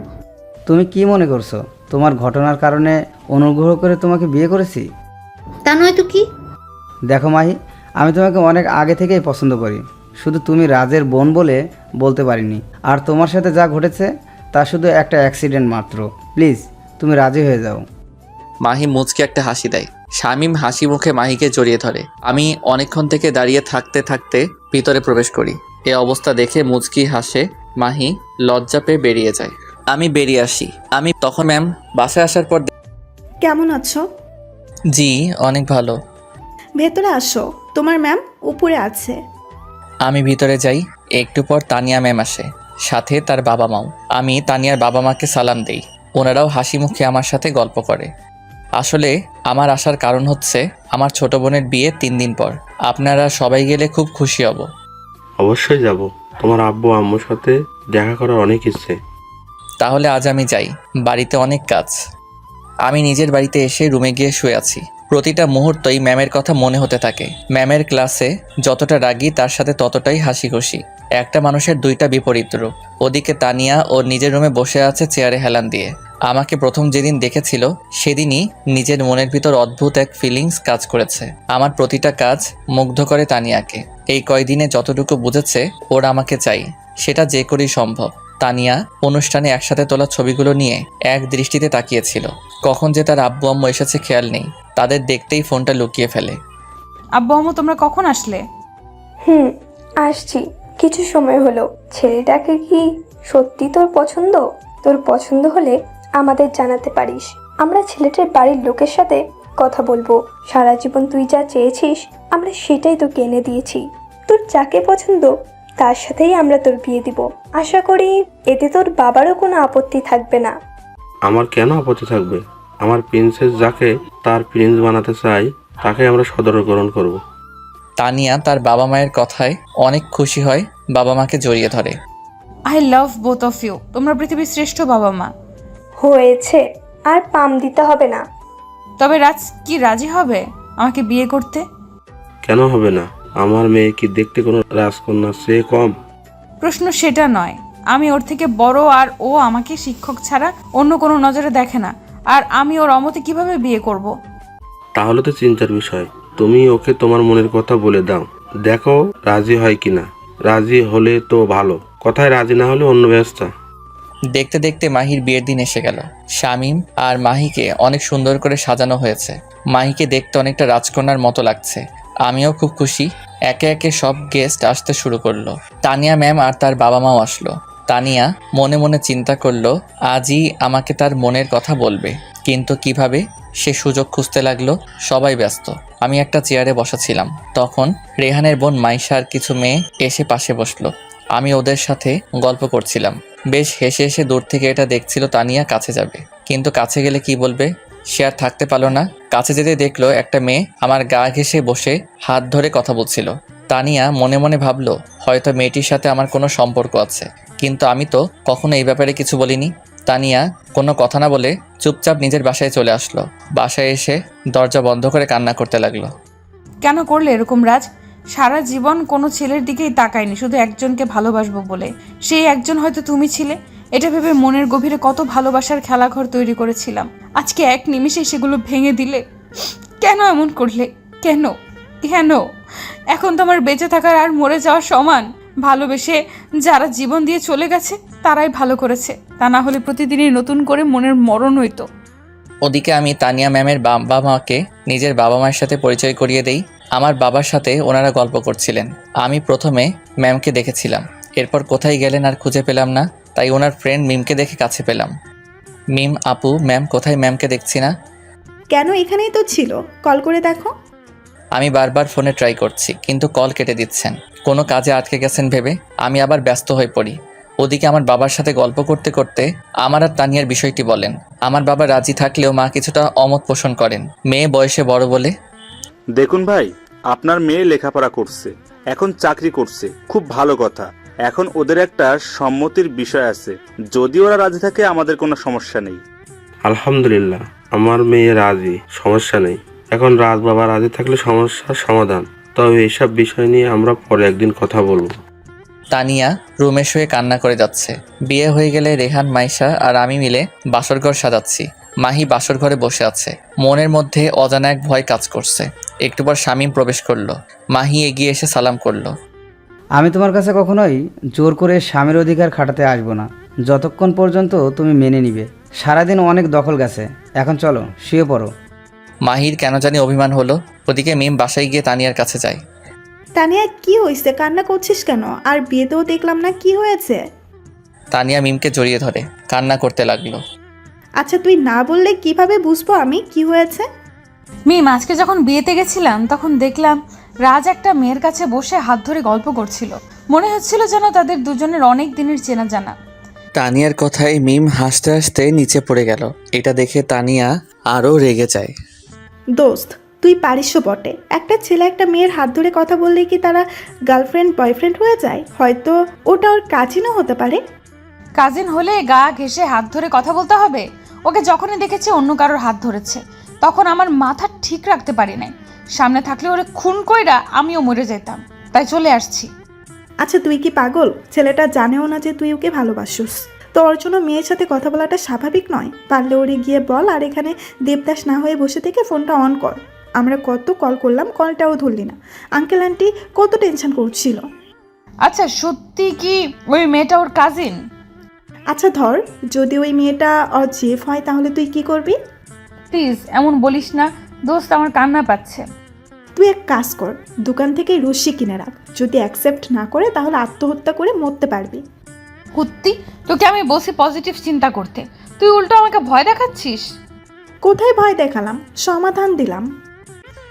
তুমি কি মনে করছো তোমার ঘটনার কারণে অনুগ্রহ করে তোমাকে বিয়ে করেছি? তা নয় তো কি? দেখো মাহি, আমি তোমাকে অনেক আগে থেকেই পছন্দ করি, শুধু তুমি রাজের বোন বলে বলতে পারিনি। আর তোমার সাথে যা ঘটেছে তা শুধু একটা অ্যাক্সিডেন্ট মাত্র। প্লিজ তুমি রাজি হয়ে যাও। মাহি মুচকে একটা হাসি দেয়। শামীম হাসি মুখে মাহিকে জড়িয়ে ধরে। আমি অনেকক্ষণ থেকে দাঁড়িয়ে থাকতে থাকতে ভিতরে প্রবেশ করি। এ অবস্থা দেখে মুচকি হাসে মাহি, লজ্জা পেয়ে বেরিয়ে যায়। আমি বেরিয়ে আসি। আমি তখন ম্যাম বাসায় আসার পর কেমন আছো? জি অনেক ভালো। ভেতরে আসো, তোমার ম্যাম উপরে আছে। আমি ভিতরে যাই। একটু পর তানিয়া ম্যাম আসে, সাথে তার বাবা মাও। আমি তানিয়ার বাবা মাকে সালাম দেই। ওনারাও হাসি মুখে আমার সাথে গল্প করে। আসলে আমার আসার কারণ হচ্ছে আমার ছোট বোনের বিয়ে 3 দিন পর। আপনারা সবাই গেলে খুব খুশি হব। অবশ্যই যাব, তোমার আব্বু আম্মুর সাথে দেখা করার অনেক ইচ্ছে। তাহলে আজ আমি যাই, বাড়িতে অনেক কাজ। আমি নিজের বাড়িতে এসে রুমে গিয়ে শুয়ে আছি। প্রতিটা মুহূর্তই ম্যামের কথা মনে হতে থাকে। ম্যামের ক্লাসে যতটা রাগী তার সাথে ততটাই হাসি খুশি। একটা মানুষের দুইটা বিপরীত রূপ। ওদিকে তানিয়া ওর নিজের রুমে বসে আছে চেয়ারে হেলান দিয়ে। আমাকে প্রথম যেদিন দেখেছিল সেদিনই নিজের মনের ভিতর অদ্ভুত এক ফিলিংস কাজ করেছে। আমার প্রতিটা কাজ মুগ্ধ করে তানিয়াকে। এই কয়দিনে যতটুকু বুঝেছে ওর আমাকে চাই, সেটা যে করেই সম্ভব। তানিয়া অনুষ্ঠানে একসাথে তোলা ছবিগুলো নিয়ে এক দৃষ্টিতে তাকিয়েছিল। কখন যে তার আব্বু আম্মু এসেছে খেয়াল নেই। তাদের দেখতেই ফোনটা লুকিয়ে ফেলে। আব্বু আম্মু তোমরা কখন আসলে? আসছি, কিছু সময় হলো। ছেলেটাকে কি সত্যি তোর পছন্দ? তোর পছন্দ হলে আমাদের জানাতে পারিস, আমরা ছেলেটার বাড়ির লোকের সাথে কথা বলবো। সারা জীবন তুই যা চেয়েছিস আমরা সেটাই তোকে এনে দিয়েছি। তোর যাকে পছন্দ তার সাথেই আমরা তোর বিয়ে দিব। আশা করি এতে তোর বাবারও কোনো আপত্তি থাকবে না। আমার কেন আপত্তি থাকবে? আমার প্রিন্সেস যাকে তার প্রিন্স বানাতে চাই তাকে আমরা সদরগ্রহণ করব। তানিয়া তার বাবা মায়ের কথায় অনেক খুশি হয়, বাবা মাকে জড়িয়ে ধরে। I love both of you, তোমরা পৃথিবীর শ্রেষ্ঠ বাবা মা। হয়েছে, আর পাম দিতে হবে না। তবে রাজ কি রাজি হবে আমাকে বিয়ে করতে? কেন হবে না? আমার মেয়ে কি দেখতে কোনো রাজকন্যার চেয়ে কম? প্রশ্ন সেটা নয়, আমি ওর থেকে বড়, আর ও আমাকে শিক্ষক ছাড়া অন্য কোনো নজরে দেখে না। আর আমি ওর অমতে কিভাবে বিয়ে করব? তাহলে তো চিন্তার বিষয়। তুমি ওকে তোমার মনের কথা বলে দাও, দেখো রাজি হয় কিনা। রাজি হলে তো ভালো, কথায় রাজি না হলে অন্য ব্যবস্থা। দেখতে দেখতে মাহির বিয়ের দিন এসে গেল। শামীম আর মাহিকে অনেক সুন্দর করে সাজানো হয়েছে। মাহিকে দেখতে অনেকটা রাজকন্যার মতো লাগছে। আমিও খুব খুশি। একে একে সব গেস্ট আসতে শুরু করলো। তানিয়া ম্যাম আর তার বাবা মাও আসলো। তানিয়া মনে মনে চিন্তা করলো আজই আমাকে তার মনের কথা বলবে, কিন্তু কিভাবে সে সুযোগ খুঁজতে লাগলো। সবাই ব্যস্ত। আমি একটা চেয়ারে বসা ছিলাম। তখন রেহানের বোন মাইশা আর কিছু মেয়ে এসে পাশে বসলো। আমি ওদের সাথে গল্প করছিলাম। বেশ হেসে হেসে দূর থেকে এটা দেখছিল তানিয়া কাছে যাবে, কিন্তু কাছে গেলে কি বলবে সে আর থাকতে পারলো না। কাছে যেতে দেখলো একটা মেয়ে আমার গা ঘেঁষে বসে হাত ধরে কথা বলছিল। তানিয়া মনে মনে ভাবলো হয়তো মেয়েটির সাথে আমার কোনো সম্পর্ক আছে, কিন্তু আমি তো কখনো এই ব্যাপারে কিছু বলিনি। তানিয়া কোনো কথা না বলে চুপচাপ নিজের বাসায় চলে আসলো। বাসায় এসে দরজা বন্ধ করে কান্না করতে লাগলো। কেন করলে এরকম রাজ? সারা জীবন কোনো ছেলের দিকেই তাকায়নি, শুধু একজনকে ভালোবাসবো বলে। সেই একজন হয়তো তুমি ছিলে। এটা ভেবে মনের গভীরে কত ভালোবাসার খেলাঘর তৈরি করেছিলাম। আজকে এক নিমিষে সেগুলো ভেঙে দিলে। কেন এমন করলে? কেন কেন? এখন তোমার বেঁচে থাকার আর মরে যাওয়ার সমান। ভালোবেসে যারা জীবন দিয়ে চলে গেছে তারাই ভালো করেছে, তা না হলে প্রতিদিনই নতুন করে মনের মরণ হইতো। ওদিকে আমি তানিয়া ম্যামের বাবা মাকে নিজের বাবা মায়ের সাথে পরিচয় করিয়ে দেই। আমার বাবার সাথে ওনারা গল্প করছিলেন। আমি প্রথমে ম্যামকে দেখেছিলাম, এরপর কোথায় গেলেন আর খুঁজে পেলাম না, তাই ওনার ফ্রেন্ড মিমকে দেখে কাছে পেলাম। মিম আপু, ম্যাম কোথায়? ম্যামকে দেখছি না। কেন, এখানেই তো ছিল, কল করে দেখো। আমি বারবার ফোনে ট্রাই করছি, কিন্তু কল কেটে দিচ্ছেন। কোনো কাজে আটকে গেছেন ভেবে আমি আবার ব্যস্ত হয়ে পড়ি। ওদিকে আমার বাবার সাথে গল্প করতে করতে আমার আর তানিয়ার বিষয়টি বলেন। আমার বাবা রাজি থাকলেও মা কিছুটা অমত পোষণ করেন, মেয়ে বয়সে বড় বলে। দেখুন ভাই, আপনার মেয়ে লেখাপড়া করছে, এখন চাকরি করছে, খুব ভালো কথা। এখন ওদের একটা সম্মতির বিষয় আছে, যদি ওরা রাজি থাকে আমাদের কোনো সমস্যা নেই। আলহামদুলিল্লাহ, আমার মেয়ে রাজি, সমস্যা নেই। এখন রাজ বাবা রাজি থাকলে সমস্যার সমাধান। তবে এইসব বিষয় নিয়ে আমরা পরে একদিন কথা বলবো। তানিয়া রুমে শুয়ে কান্না করে যাচ্ছে। বিয়ে হয়ে গেলে রেহান, মাইশা আর আমি মিলে বাসরঘর সাজাচ্ছি। মাহি বাসর ঘরে বসে আছে, মনের মধ্যে অজানা এক ভয় কাজ করছে। একটু পর শামীম প্রবেশ করলো। মাহি এগিয়ে এসে সালাম করলো। আমি তোমার কাছে কখনোই জোর করে স্বামীর অধিকার খাটাতে আসবো না, যতক্ষণ পর্যন্ত তুমি মেনে নিবে। সারাদিন অনেক দখল গেছে, এখন চলো শুয়ে পড়ো। মাহির কেন জানি অভিমান হলো। ওদিকে মিম বাসায় গিয়ে তানিয়ার কাছে যায়। তানিয়া, কি হয়েছে? কান্না করছিস কেন? আর বিয়েতেও দেখলাম না, কি হয়েছে? তানিয়া মিমকে জড়িয়ে ধরে কান্না করতে লাগলো। আচ্ছা, তুই না বললে কিভাবে বুঝবো আমি কি হয়েছে? মিম, আজকে যখন বিয়েতে গেছিলাম তখন দেখলাম রাজ একটা মেয়ের কাছে বসে হাত ধরে গল্প করছিল। মনে হচ্ছিল যেন তাদের দুজনের অনেক দিনের চেনা জানা। তানিয়ার কথায় মিম হাসতে হাসতে নিচে পড়ে গেল। এটা দেখে তানিয়া আরও রেগে যায়। দোস্ত, তুই পারিসও বটে। একটা ছেলে একটা মেয়ের হাত ধরে কথা বললে কি তারা গার্লফ্রেন্ড বয়ফ্রেন্ড হয়ে যায়? হয়তো ওটা ওর কাজিনও হতে পারে। কাজিন হলে গা ঘেঁষে হাত ধরে কথা বলতে হবে? ওকে যখনই দেখেছি অন্য কারোর হাত ধরেছে, তখন আমার মাথা ঠিক রাখতে পারি নাই। সামনে থাকলে ওরে খুন কইরা আমিও মরে যেতাম, তাই চলে আসছি। আচ্ছা, তুই কি পাগল? ছেলেটা জানেও না যে তুই ওকে ভালোবাসিস। তোর জন্য মেয়ের সাথে কথা বলাটা স্বাভাবিক নয়। পারলে ওরে গিয়ে বল, আর এখানে দেবদাস না হয়ে বসে থেকে ফোনটা অন কর। আমরা কত কল করলাম, কলটাও ধরলি না। আঙ্কেল আন্টি কত টেনশন করছিল। আচ্ছা, সত্যি কি ওই মেয়েটা ওর কাজিন? আচ্ছা ধর, যদি ওই মেয়েটা ওর জেফ হয় তাহলে তুই কি করবি? প্লিজ এমন বলিস না দোস্ত, আমার কান্না পাচ্ছে। তুই এক কাজ কর, দোকান থেকে রশ্মি কিনে রাখ। যদি অ্যাকসেপ্ট না করে তাহলে আত্মহত্যা করে মরতে পারবি। কুত্তি, তোকে আমি বসে পজিটিভ চিন্তা করতে, তুই উল্টো আমাকে ভয় দেখাচ্ছিস। কোথায় ভয় দেখালাম? সমাধান দিলাম।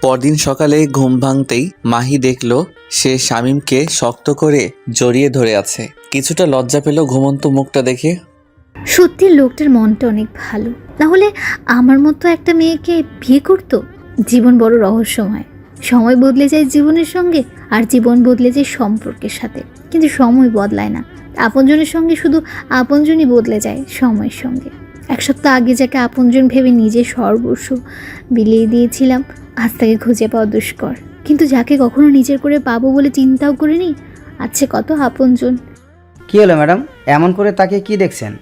পরদিন সকালে ঘুম ভাঙতেই মাহি দেখলো সে শামীমকে শক্ত করে জড়িয়ে ধরে আছে। কিছুটা লজ্জা পেল ঘুমন্ত মুখটা দেখে। সত্যি লোকটার মনটা অনেক ভালো, না হলে আমার মতো একটা মেয়েকে বিয়ে করতো। জীবন বড় রহস্যময়। সময় বদলে যায় জীবনের সঙ্গে, আর জীবন বদলে যায় সম্পর্কের সাথে, কিন্তু সময় বদলায় না। আপনজনের সঙ্গে শুধু আপনজনই বদলে যায় সময়ের সঙ্গে। এক সপ্তাহ আগে যাকে আপনজন ভেবে নিজের সর্বস্ব বিলিয়ে দিয়েছিলাম, আজ তাকে খুঁজে পাওয়া দুষ্কর। কিন্তু যাকে কখনো নিজের করে পাবো বলে চিন্তাও করিনি, আছে কত আপনজন। কি হলো ম্যাডাম, এমন করে তাকে কি দেখছেন?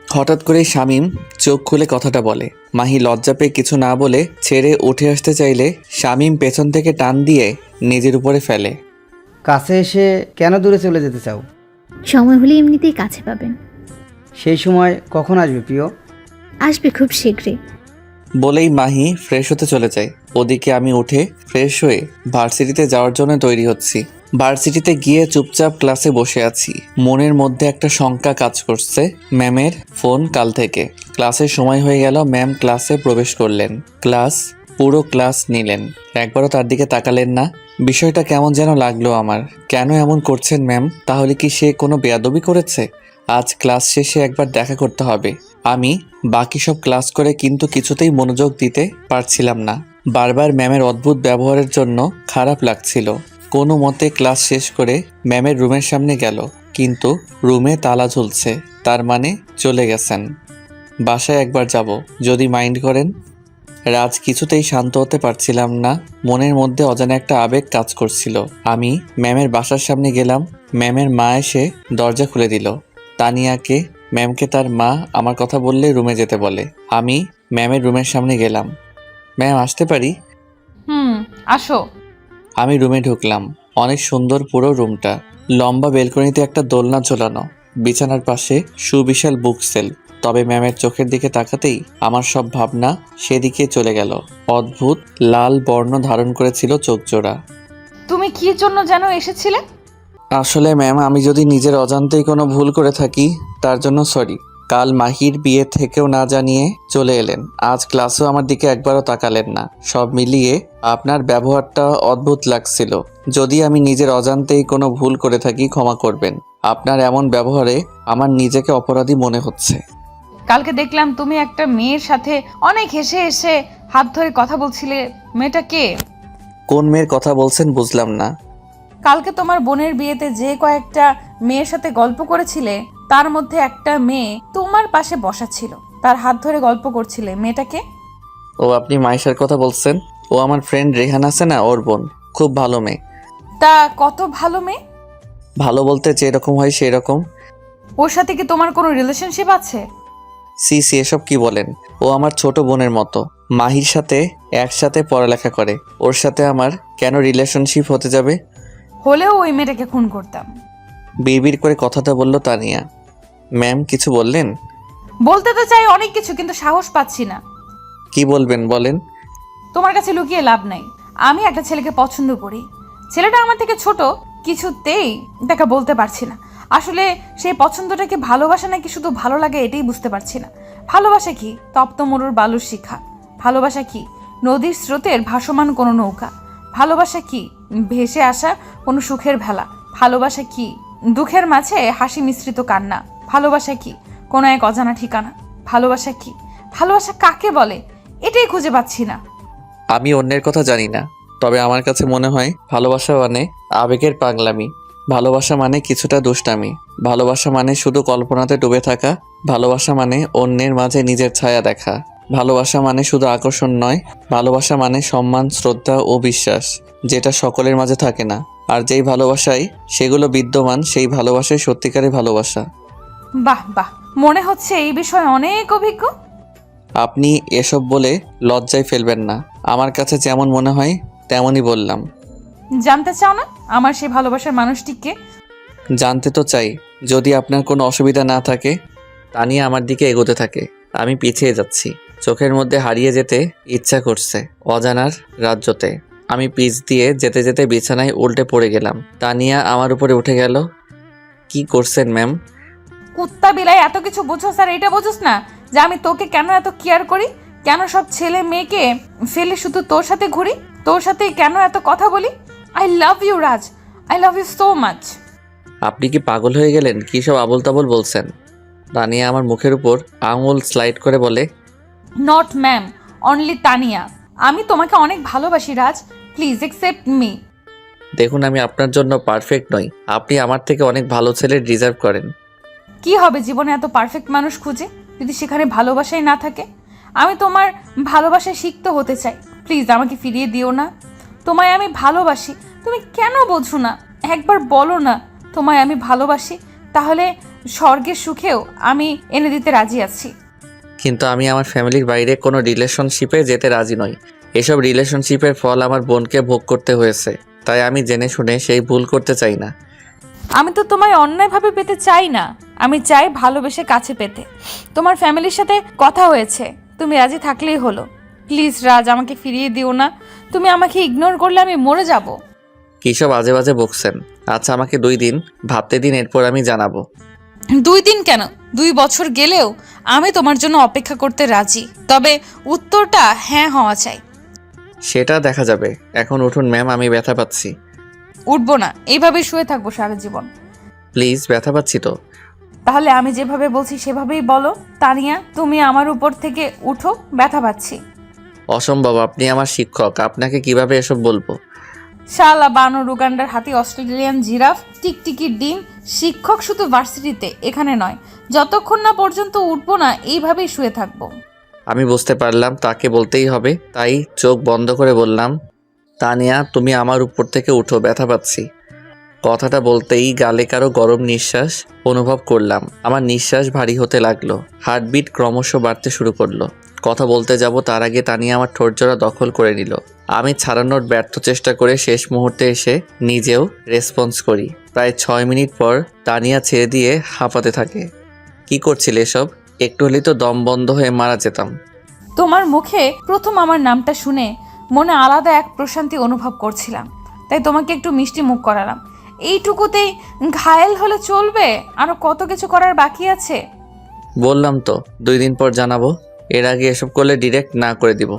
হঠাৎ করে শামীম চোখ খুলে কথাটা বলে। মাহি লজ্জা পেয়ে কিছু না বলে ছেড়ে উঠে আসতে চাইলে শামীম পেছন থেকে টান দিয়ে নিজের উপরে ফেলে। কাছে এসে কেন দূরে চলে যেতে চাও? সময় হলে এমনিতেই কাছে পাবেন। সেই সময় কখন আসবে প্রিয়? আসবে খুব শীঘ্রই। বলেই মাহি ফ্রেশ হতে চলে যায়। ওদিকে আমি উঠে ফ্রেশ হয়ে ভার্সিটিতে যাওয়ার জন্য তৈরি হচ্ছি। ভার্সিটিতে গিয়ে চুপচাপ ক্লাসে বসে আছি। মনের মধ্যে একটা শঙ্কা কাজ করছে। ম্যামের ফোন কাল থেকে। ক্লাসের সময় হয়ে গেল, ম্যাম ক্লাসে প্রবেশ করলেন। ক্লাস পুরো ক্লাস নিলেন, একবারও তার দিকে তাকালেন না। বিষয়টা কেমন যেন লাগলো আমার। কেন এমন করছেন ম্যাম? তাহলে কি সে কোনো বেয়াদবি করেছে? আজ ক্লাস শেষে একবার দেখা করতে হবে। আমি বাকি সব ক্লাস করে কিন্তু কিছুতেই মনোযোগ দিতে পারছিলাম না। বারবার ম্যামের অদ্ভুত ব্যবহারের জন্য খারাপ লাগছিল। কোনো মতে ক্লাস শেষ করে ম্যামের রুমের সামনে গেল, কিন্তু রুমে তালা ঝুলছে। তার মানে চলে গেছেন। বাসায় একবার যাব, যদি মাইন্ড করেন। রাজ কিছুতেই শান্ত হতে পারছিলাম না। মনের মধ্যে অজানা একটা আবেগ কাজ করছিল। আমি ম্যামের বাসার সামনে গেলাম। ম্যামের মা এসে দরজা খুলে দিল। তানিয়াকে ম্যামকে তার মা আমার কথা বললে রুমে যেতে বলে। আমি ম্যামের রুমের সামনে গেলাম। ম্যাম, আসতে পারি? আসো। আমি রুমে ঢুকলাম। অনেক সুন্দর পুরো রুমটা। লম্বা বেলকনিতে একটা দোলনা ঝোলানো, বিছানার পাশে সুবিশাল বুক সেল। তবে ম্যামের চোখের দিকে তাকাতেই আমার সব ভাবনা সেদিকে চলে গেল। অদ্ভুত লাল বর্ণ ধারণ করেছিল চোখ জোড়া। তুমি কি জন্য যেন এসেছিলে? আসলে ম্যাম, আমি যদি নিজের অজান্তেই কোনো ভুল করে থাকি তার জন্য সরি। কাল মাহির বিয়ে থেকেও না জানিয়ে চলে এলেন। আজ ক্লাসেও আমার দিকে একবারও তাকালেন না। সব মিলিয়ে আপনার ব্যবহারটা অদ্ভুত লাগছিল। যদি আমি নিজের অজান্তেই কোনো ভুল করে থাকি ক্ষমা করবেন। আপনার এমন ব্যবহারে আমার নিজেকে অপরাধী মনে হচ্ছে। কালকে দেখলাম তুমি একটা মেয়ের সাথে অনেক হেসে হেসে হাত ধরে কথা বলছিলে। মেয়েটা কে? কোন মেয়ের কথা বলছেন বুঝলাম না। কালকে তোমার বোনের বিয়েতে যে কয়েকটা মেয়ের সাথে গল্প করেছিলে, তার মধ্যে একটা মেয়ে তোমার পাশে বসা ছিল, তার হাত ধরে গল্প করছিলে। মেয়েটাকে? ও, আপনি মাইশার কথা বলছেন? ও আমার ফ্রেন্ড রেহান আছে না, ওর বোন। খুব ভালো মেয়ে। তা কত ভালো মেয়ে? ভালো বলতে যেরকম হয় সেই রকম। ওর সাথে কি তোমার কোনো রিলেশনশিপ আছে? সি এসব কি বলেন? ও আমার ছোট বোনের মতো। মাহির সাথে একসাথে পড়ালেখা করে। ওর সাথে আমার কেন রিলেশনশিপ হতে যাবে? হলেও ওই মেয়েটাকে খুন করতাম। বিড়বিড় করে কথাটা বলল তানিয়া। ম্যাম, কিছু বললেন? বলতে তো চাই অনেক কিছু, কিন্তু সাহস পাচ্ছি না। কি বলবেন বলেন। তোমার কাছে লুকিয়ে লাভ নাই। আমি একটা ছেলেকে পছন্দ করি। ছেলেটা আমার থেকে ছোট, কিছুতেই তাকে বলতে পারছি না। আসলে সেই পছন্দটা কি ভালোবাসা নাকি শুধু ভালো লাগে এটাই বুঝতে পারছি না। ভালোবাসা কি তপ্ত মরুর বালুর শিখা? ভালোবাসা কি নদীর স্রোতের ভাসমান কোনো নৌকা? ভালোবাসা কি ভেসে আসা কোনো সুখের ভেলা? ভালোবাসা কি দুঃখের মাঝে হাসি মিশ্রিত কান্না? ভালোবাসা কি কোনো এক অজানা ঠিকানা? ভালোবাসা কি? ভালোবাসা কাকে বলে এটাই খুঁজে পাচ্ছি না। আমি অন্যের কথা জানি না, তবে আমার কাছে মনে হয় ভালোবাসা মানে আবেগের পাগলামি। ভালোবাসা মানে কিছুটা দুষ্টামি। ভালোবাসা মানে শুধু কল্পনাতে ডুবে থাকা। ভালোবাসা মানে অন্যের মাঝে নিজের ছায়া দেখা। ভালোবাসা মানে শুধু আকর্ষণ নয়, ভালোবাসা মানে সম্মান, শ্রদ্ধা ও বিশ্বাস, যেটা সকলের মাঝে থাকে না। আর যেই ভালোবাসায় সেগুলো বিদ্যমান, সেই ভালোবাসাই সত্যিকারের ভালোবাসা। বাহ বাহ, মনে হচ্ছে এই বিষয়ে অনেক অভিজ্ঞ। আপনি এসব বলে লজ্জায় ফেলবেন না। আমার কাছে যেমন মনে হয় তেমনই বললাম। জানতে চাও না আমার সেই ভালোবাসার মানুষটিকে? জানতে তো চাই, যদি আপনার কোনো অসুবিধা না থাকে। তানিয়া আমার দিকে এগোতে থাকে। আমি পিছিয়ে যাচ্ছি। চোখের মধ্যে হারিয়ে যেতে ইচ্ছা করছে অজানার রাজ্যতে। আমি পিছ দিয়ে যেতে যেতে বিছানায় উল্টে পড়ে গেলাম। তানিয়া আমার উপরে উঠে গেল। কি করছেন ম্যাম? কুত্তা বিলাই এত কিছু বুঝো স্যার, এটা বুঝোস না যে আমি তোকে কেন এত কেয়ার করি? কেন সব ছেলে মেয়েকে ফেলে শুধু তোর সাথে ঘুরি? তোর সাথে কেন এত কথা বলি? I love you Raj, I love you so much. আপনি কি পাগল হয়ে গেলেন? কী সব আবোল তাবোল বলছেন? তানিয়া আমার মুখের উপর আঙুল স্লাইড করে বলে, নট ম্যাম, অনলি তানিয়া। আমি তোমাকে অনেক ভালোবাসি রাজ, প্লিজ অ্যাকসেপ্ট মি। দেখুন, আমি আপনার জন্য পারফেক্ট নই। আপনি আমার থেকে অনেক ভালো ছেলে ডিজার্ভ করেন। কি হবে জীবনে এত পারফেক্ট মানুষ খুঁজে যদি সেখানে ভালোবাসাই না থাকে? আমি তোমার ভালোবাসায় শিখতে হতে চাই। প্লিজ আমাকে ফিরিয়ে দিও না। তোমায় আমি ভালোবাসি, তুমি কেন বোঝো না? একবার বলো না তোমায় আমি ভালোবাসি, তাহলে স্বর্গের সুখেও আমি এনে দিতে রাজি আছি। কিন্তু আমি আমার ফ্যামিলির বাইরে কোনো রিলেশনশিপে যেতে রাজি নই। এসব রিলেশনশিপের ফল আমার বোনকে ভোগ করতে হয়েছে, তাই আমি জেনে শুনে সেই ভুল করতে চাই না। আমি তো তোমায় অন্যায়ভাবে পেতে চাই না, আমি চাই ভালোবেসে কাছে পেতে। তোমার ফ্যামিলির সাথে কথা হয়েছে, তুমি রাজি থাকলেই হলো। প্লিজ রাজ, আমাকে ফিরিয়ে দিও না। তুমি আমাকে ইগনোর করলে আমি মরে যাব। কী সব আজে বাজে বকছেন? আচ্ছা, আমাকে 2 দিন ভাবতে দিন, এরপর আমি জানাবো। 2 দিন কেন, 2 বছর গেলেও আমি তোমার জন্য অপেক্ষা করতে রাজি। তবে উত্তরটা হ্যাঁ হওয়া চাই। সেটা দেখা যাবে। এখন উঠুন ম্যাম, আমি ব্যথা পাচ্ছি। উঠবো না, এইভাবেই শুয়ে থাকবো সারা জীবন। প্লিজ, ব্যথা পাচ্ছি তো। তাহলে আমি যেভাবে বলছি সেভাবেই বলো। তানিয়া, তুমি আমার উপর থেকে উঠো, ব্যথা পাচ্ছি। অসম্ভব, আপনি আমার শিক্ষক, আপনাকে কিভাবে এসব বলবো? শালা বানর, উগান্ডার হাতি, অস্ট্রেলিয়ান জিরাফ, টিকটিকির ডিম। শিক্ষক শুধু ভার্সিটিতে, এখানে নয়। যতক্ষণ না পর্যন্ত উঠবো না, এইভাবেই শুয়ে থাকবো। আমি বুঝতে পারলাম তাকে বলতেই হবে, তাই চোখ বন্ধ করে বললাম, তানিয়া তুমি আমার উপর থেকে উঠো, ব্যথা পাচ্ছি। কথাটা বলতেই গালে কারো গরম নিঃশ্বাস অনুভব করলাম। আমার নিঃশ্বাস ভারী হতে লাগলো, হার্টবিট ক্রমশ বাড়তে শুরু করলো। কথা বলতে যাব তার আগে তানিয়া আমার ঠোঁটজোড়া দখল করে নিল। আমি ছাড়ানোর ব্যর্থ চেষ্টা করে শেষ মুহূর্তে এসে নিজেও রেসপন্স করি। প্রায় 6 মিনিট পর তানিয়া ছেড়ে দিয়ে হাঁপাতে থাকে। কি করছিলে এসব? একটু হলেই তো দম বন্ধ হয়ে মারা যেতাম। তোমার মুখে প্রথম আমার নামটা শুনে মনে আলাদা এক প্রশান্তি অনুভব করছিলাম, তাই তোমাকে একটু মিষ্টি মুখ করালাম। এইটুকুতেই ঘায়েল হলে চলবে? আরো কত কিছু করার বাকি আছে। বললাম তো 2 দিন পর জানাবো। এর আগে এসব করলে ডিরেক্ট না করে দিব।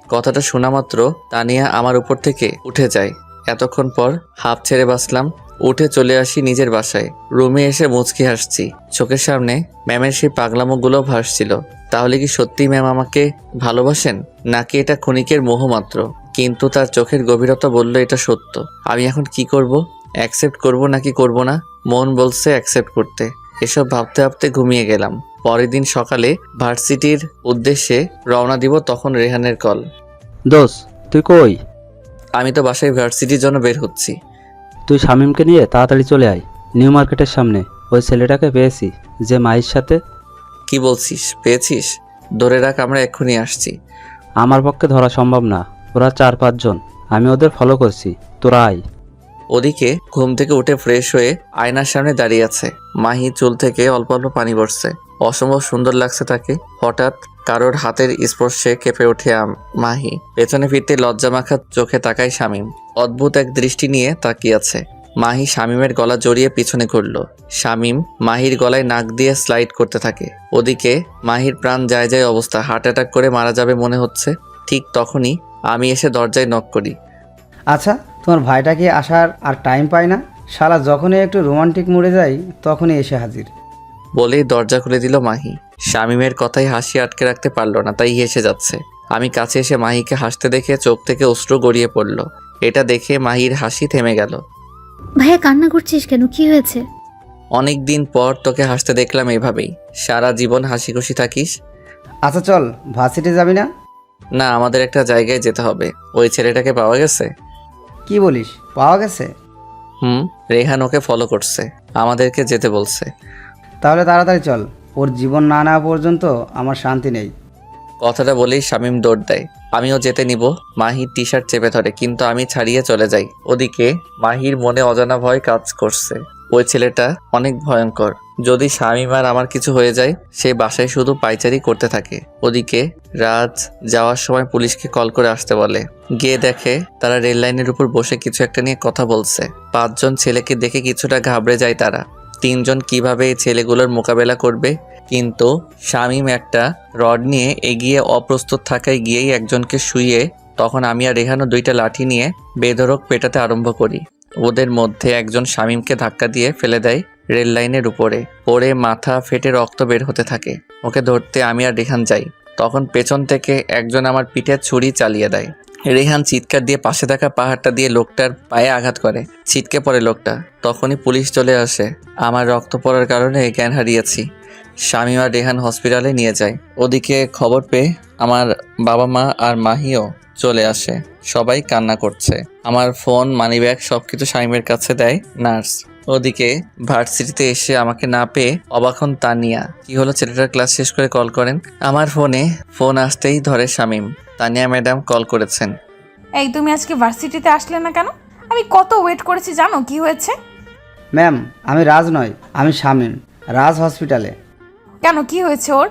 কথাটা শোনা মাত্র তানিয়া আমার উপর থেকে উঠে যায়। এতক্ষণ পর হাঁপ ছেড়ে বাঁচলাম। উঠে চলে আসি নিজের বাসায়। রুমে এসে মুচকি হাসছি। চোখের সামনে ম্যামের সেই পাগলামোগুলো ভাসছিল। তাহলে কি সত্যি ম্যাম আমাকে ভালোবাসেন, নাকি এটা ক্ষণিকের মোহ মাত্র? কিন্তু তার চোখের গভীরতা বলল এটা সত্য। আমি এখন কি করব? অ্যাকসেপ্ট করব নাকি করব না? মন বলছে অ্যাকসেপ্ট করতে। এসব ভাবতে ভাবতে ঘুমিয়ে গেলাম। পরের দিন সকালে ভার্সিটির উদ্দেশ্যে রওনা দিব, তখন রেহানের কল। দোষ, তুই কই? আমি তো বাসায় ভার্সিটির জন্য বের হচ্ছি। তুই শামীমকে নিয়ে তাড়াতাড়ি চলে আয়। নিউ মার্কেটের সামনে ওই ছেলেটাকে পেয়েছি, যে মায়ের সাথে। কি বলছিস? পেয়েছিস? ধরে রাখ, আমরা এক্ষুনি আসছি। আমার পক্ষে ধরা সম্ভব না, ওরা 4-5 জন। আমি ওদের ফলো করছি, তোরা আয়। ওদিকে ঘুম থেকে উঠে ফ্রেশ হয়ে আয়নার সামনে দাঁড়িয়ে আছে মাহি। চুল থেকে অল্প অল্প পানি পড়ছে, অসম্ভব সুন্দর লাগছে তাকে। হঠাৎ কারোর হাতের স্পর্শে কেঁপে ওঠে মাহি। পেছনে ফিরতে লজ্জা মাখা চোখে তাকায় শামীম। অদ্ভুত এক দৃষ্টি নিয়ে তাকিয়ে আছে। মাহি শামীমের গলা জড়িয়ে পিছনে ঘুরল। শামীম মাহির গলায় নাক দিয়ে স্লাইড করতে থাকে। ওদিকে মাহির প্রাণ যায় যায় অবস্থা, হার্ট অ্যাটাক করে মারা যাবে মনে হচ্ছে। ঠিক তখনই আমি এসে দরজায় নক করি। আচ্ছা, তোমার ভাইটা কি আসার আর টাইম পায় না? শালা যখনই একটু রোমান্টিক মুডে যাই তখনই এসে হাজির। বলেই দরজা খুলে দিল মাহি। শামীমের কথায় হাসি আটকে রাখতে পারল না, তাই হেসে যাচ্ছে। আমি কাছে এসে মাহিকে হাসতে দেখে চোখ থেকে অশ্রু গড়িয়ে পড়ল। এটা দেখে মাহির হাসি থেমে গেল। ভাইয়া, কান্না করছিস কেন? কি হয়েছে? অনেক দিন পর তোকে হাসতে দেখলাম এভাবেই। সারা জীবন হাসি খুশি থাকিস। আচ্ছা চল, ভার্সিটি যাবি না? না, আমাদের একটা জায়গায় যেতে হবে। ওই ছেলেটাকে পাওয়া গেছে? কি বলিস, পাওয়া গেছে? রেহান ওকে ফলো করছে, আমাদেরকে যেতে বলছে। তাহলে তাড়াতাড়ি চল, ওর জীবন না নেওয়া পর্যন্ত আমার শান্তি নেই। কথাটা বলেই শামীম দৌড় দেয়। আমিও যেতে নিব। মাহির টি শার্ট চেপে ধরে, কিন্তু আমি ছাড়িয়ে চলে যাই। ওদিকে মাহির মনে অজানা ভয় কাজ করছে। ওই ছেলেটা অনেক ভয়ঙ্কর। যদি শামীম আর আমার কিছু হয়ে যায়, সে বাসায় শুধু পাইচারি করতে থাকে। ওদিকে রাজ যাওয়ার সময় পুলিশকে কল করে আসতে বলে। গিয়ে দেখে তারা রেল লাইনের উপর বসে কিছু একটা নিয়ে কথা বলছে। 5 জন ছেলেকে দেখে কিছুটা ঘাবড়ে যায় তারা। 3 জন কিভাবে এই ছেলেগুলোর মোকাবেলা করবে। কিন্তু শামীম একটা রড নিয়ে এগিয়ে অপ্রস্তুত থাকায় গিয়েই একজনকে শুইয়ে, তখন আমি আর রেহানও 2টা লাঠি নিয়ে বেধড়ক পেটাতে আরম্ভ করি। ওদের মধ্যে একজন শামীমকে ধাক্কা দিয়ে ফেলে দেয় রেল লাইনের উপরে। পড়ে মাথা ফেটে রক্ত বের হতে থাকে। ওকে ধরতে আমি আর রেহান যাই। তখন পেছন থেকে একজন আমার পিঠে ছুরি চালিয়ে দেয়। রেহান চিৎকার দিয়ে পাশে থাকা পাহাড়টা দিয়ে লোকটার পায়ে আঘাত করে। ছিটকে পড়ে লোকটা। তখনই পুলিশ চলে আসে। আমার রক্ত পড়ার কারণে জ্ঞান হারিয়েছি। শামীম আর রেহান হসপিটালে নিয়ে যায়। ওদিকে খবর পেয়ে আমার বাবা মা আর মাহিও চলে আসে। সবাই কান্না করছে। আমার ফোন, মানিব্যাগ সবকিছু শামীমের কাছে দেয় নার্স। ওদিকে ভার্সিটিতে এসে আমাকে না পেয়ে অবাক হন তানিয়া। কি হলো? ছেলেটার ক্লাস শেষ করে কল করেন। আমার ফোন আসতেই ধরে শামীম। তানিয়া ম্যাডাম কল করেছেন। এই, তুমি আজকে ভার্সিটিতে আসলে না কেন? আমি কত ওয়েট করেছি, জানো কি হয়েছে? ম্যাম, আমি রাজ নয়, আমি শামীম। রাজ হসপিটালে। কেন, কি হয়েছে ওর?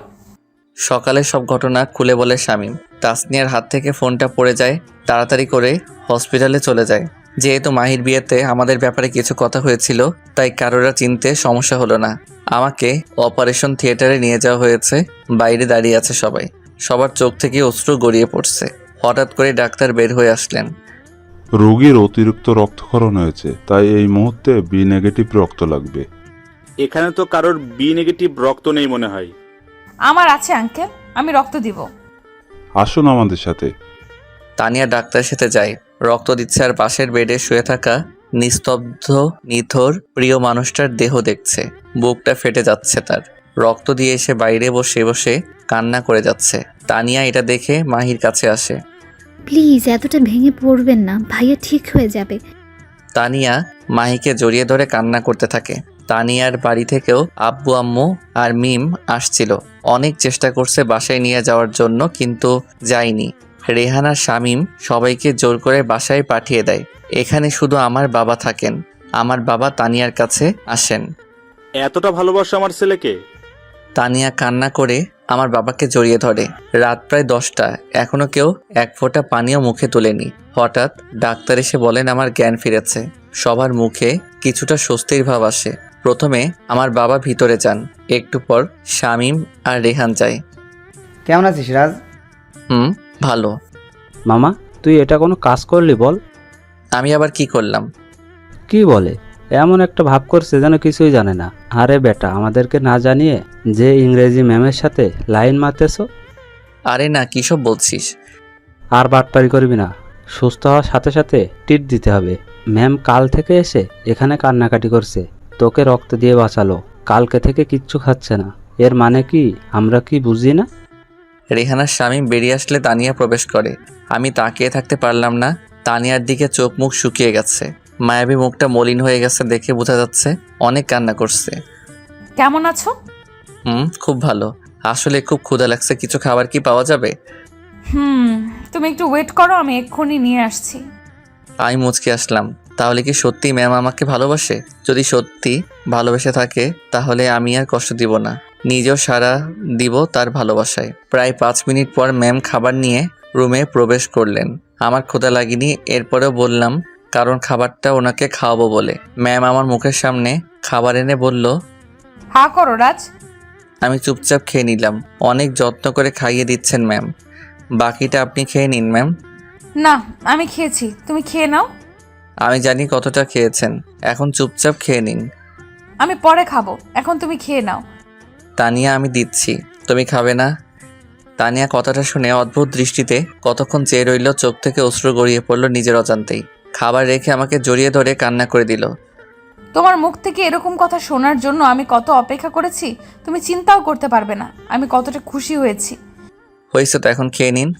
সকালে সব ঘটনা খুলে বলে শামীম। তাসনিয়ার হাত থেকে ফোনটা পড়ে যায়। তাড়াতাড়ি করে হসপিটালে চলে যায়। যেহেতু মাহির বিয়েতে আমাদের ব্যাপারে কিছু কথা হয়েছিল, তাই কারোরা চিনতে সমস্যা হলো না। আমাকে অপারেশন থিয়েটারে নিয়ে যাওয়া হয়েছে। বাইরে দাঁড়িয়ে আছে সবাই। সবার চোখ থেকে অশ্রু গড়িয়ে পড়ছে। হঠাৎ করে ডাক্তার বের হয়ে আসলেন। রোগীর অতিরিক্ত রক্তক্ষরণ হয়েছে, তাই এই মুহূর্তে বি নেগেটিভ রক্ত লাগবে। এখানে তো কারোর বি নেগেটিভ রক্ত নেই মনে হয়। আমার আছে আঙ্কেল, আমি রক্ত দিব। আসুন আমাদের সাথে। তানিয়া ডাক্তারের সাথে যায়, রক্ত দিচ্ছে আর পাশের বেডে শুয়ে থাকা নিস্তব্ধ নিথর প্রিয় মানুষটার দেহ দেখছে। বুকটা ফেটে যাচ্ছে তার। রক্ত দিয়ে এসে বাইরে বসে বসে কান্না করে যাচ্ছে। তানিয়া এটা দেখে মাহির কাছে আসে। প্লিজ এতটা ভেঙে পড়বেন না, ভাইয়া ঠিক হয়ে যাবে। তানিয়া মাহিকে জড়িয়ে ধরে কান্না করতে থাকে। তানিয়ার বাড়ি থেকেও আব্বু আম্মু আর মিম আসছিল। অনেক চেষ্টা করছে বাসায় নিয়ে যাওয়ার জন্য, কিন্তু যায়নি। রেহানার শামীম সবাইকে জোর করে বাসায় পাঠিয়ে দেয়। এখানে শুধু আমার বাবা থাকেন। আমার বাবা তানিয়ার কাছে আসেন। এতটা ভালোবাসো আমার ছেলেকে? তানিয়া কান্না করে আমার বাবাকে জড়িয়ে ধরে। রাত প্রায় 10টা, এখনো কেউ এক ফোঁটা পানিও মুখে তোলেনি। হঠাৎ ডাক্তার এসে বলেন আমার জ্ঞান ফিরেছে। সবার মুখে কিছুটা স্বস্তির ভাব আসে। প্রথমে আমার বাবা ভিতরে যান, একটু পর শামীম আর রেহান যায়। কেমন আছিস রাজ? ভালো। মামা, তুই এটা কোনো কাজ করলি বল? আমি আবার কি করলাম? কি বলে? এমন একটা ভাব করছে যেন কিছুই জানে না। আরে বেটা, আমাদেরকে না জানিয়ে যে ইংরেজি ম্যামের সাথে লাইন মারতেছ। আরে না, কী সব বলছিস? আর বাটপারি করবি না। সুস্থ হওয়ার সাথে সাথে টিট দিতে হবে। ম্যাম কাল থেকে এসে এখানে কান্নাকাটি করছে, তোকে রক্ত দিয়ে বাঁচালো। কালকে থেকে কিচ্ছু খাচ্ছে না। এর মানে কি আমরা কি বুঝি না? রেহানার স্বামী বেরিয়ে আসলে তানিয়া প্রবেশ করে। আমি তাকিয়ে থাকতে পারলাম না। তানিয়ার দিকে চোখ মুখ শুকিয়ে গেছে। মায়াবী মুখটা মলিন হয়ে গেছে দেখে বোঝা যাচ্ছে অনেক কান্না করছে। কেমন আছো? খুব ভালো। আসলে খুব ক্ষুধা লাগছে, কিছু খাবার কি পাওয়া যাবে? তুমি একটু ওয়েট করো, আমি এক্ষুনি নিয়ে আসছি। আমি মুচকে আসলাম। তাহলে কি সত্যি ম্যাম আমাকে ভালোবাসে? যদি সত্যি ভালোবেসে থাকে তাহলে আমি আর কষ্ট দিব না, নিজেও সাড়া দিব তার ভালোবাসায়। প্রায় 5 মিনিট পর ম্যাম খাবার নিয়ে রুমে প্রবেশ করলেন। আমার ক্ষুধা লাগেনি, এরপরেও বললাম, কারণ খাবারটা ওনাকে খাওয়াবো বলে। ম্যাম আমার মুখের সামনে খাবার এনে বলল, হা করো রাজ। আমি চুপচাপ খেয়ে নিলাম। অনেক যত্ন করে খাইয়ে দিচ্ছেন ম্যাম। বাকিটা আপনি খেয়ে নিন ম্যাম। না, আমি খেয়েছি, তুমি খেয়ে নাও। আমি জানি কতটা খেয়েছেন, এখন চুপচাপ খেয়ে নিন। আমি পরে খাবো, এখন তুমি খেয়ে নাও। তানিয়া, আমি দিচ্ছি, তুমি খাবে না? তানিয়া কথাটা শুনে অদ্ভুত দৃষ্টিতে কতক্ষণ চেয়ে রইল। চোখ থেকে অশ্রু গড়িয়ে পড়ল নিজের অজান্তেই। খাবার রেখে আমাকে জড়িয়ে ধরে কান্না করে দিল। তোমার মুখ থেকে এরকম কথা শোনার জন্য আমি কত অপেক্ষা করেছি তুমি চিন্তাও করতে পারবে না। আমি কতটা খুশি হয়েছি। হয়েছে তো, এখন খেয়ে নিন।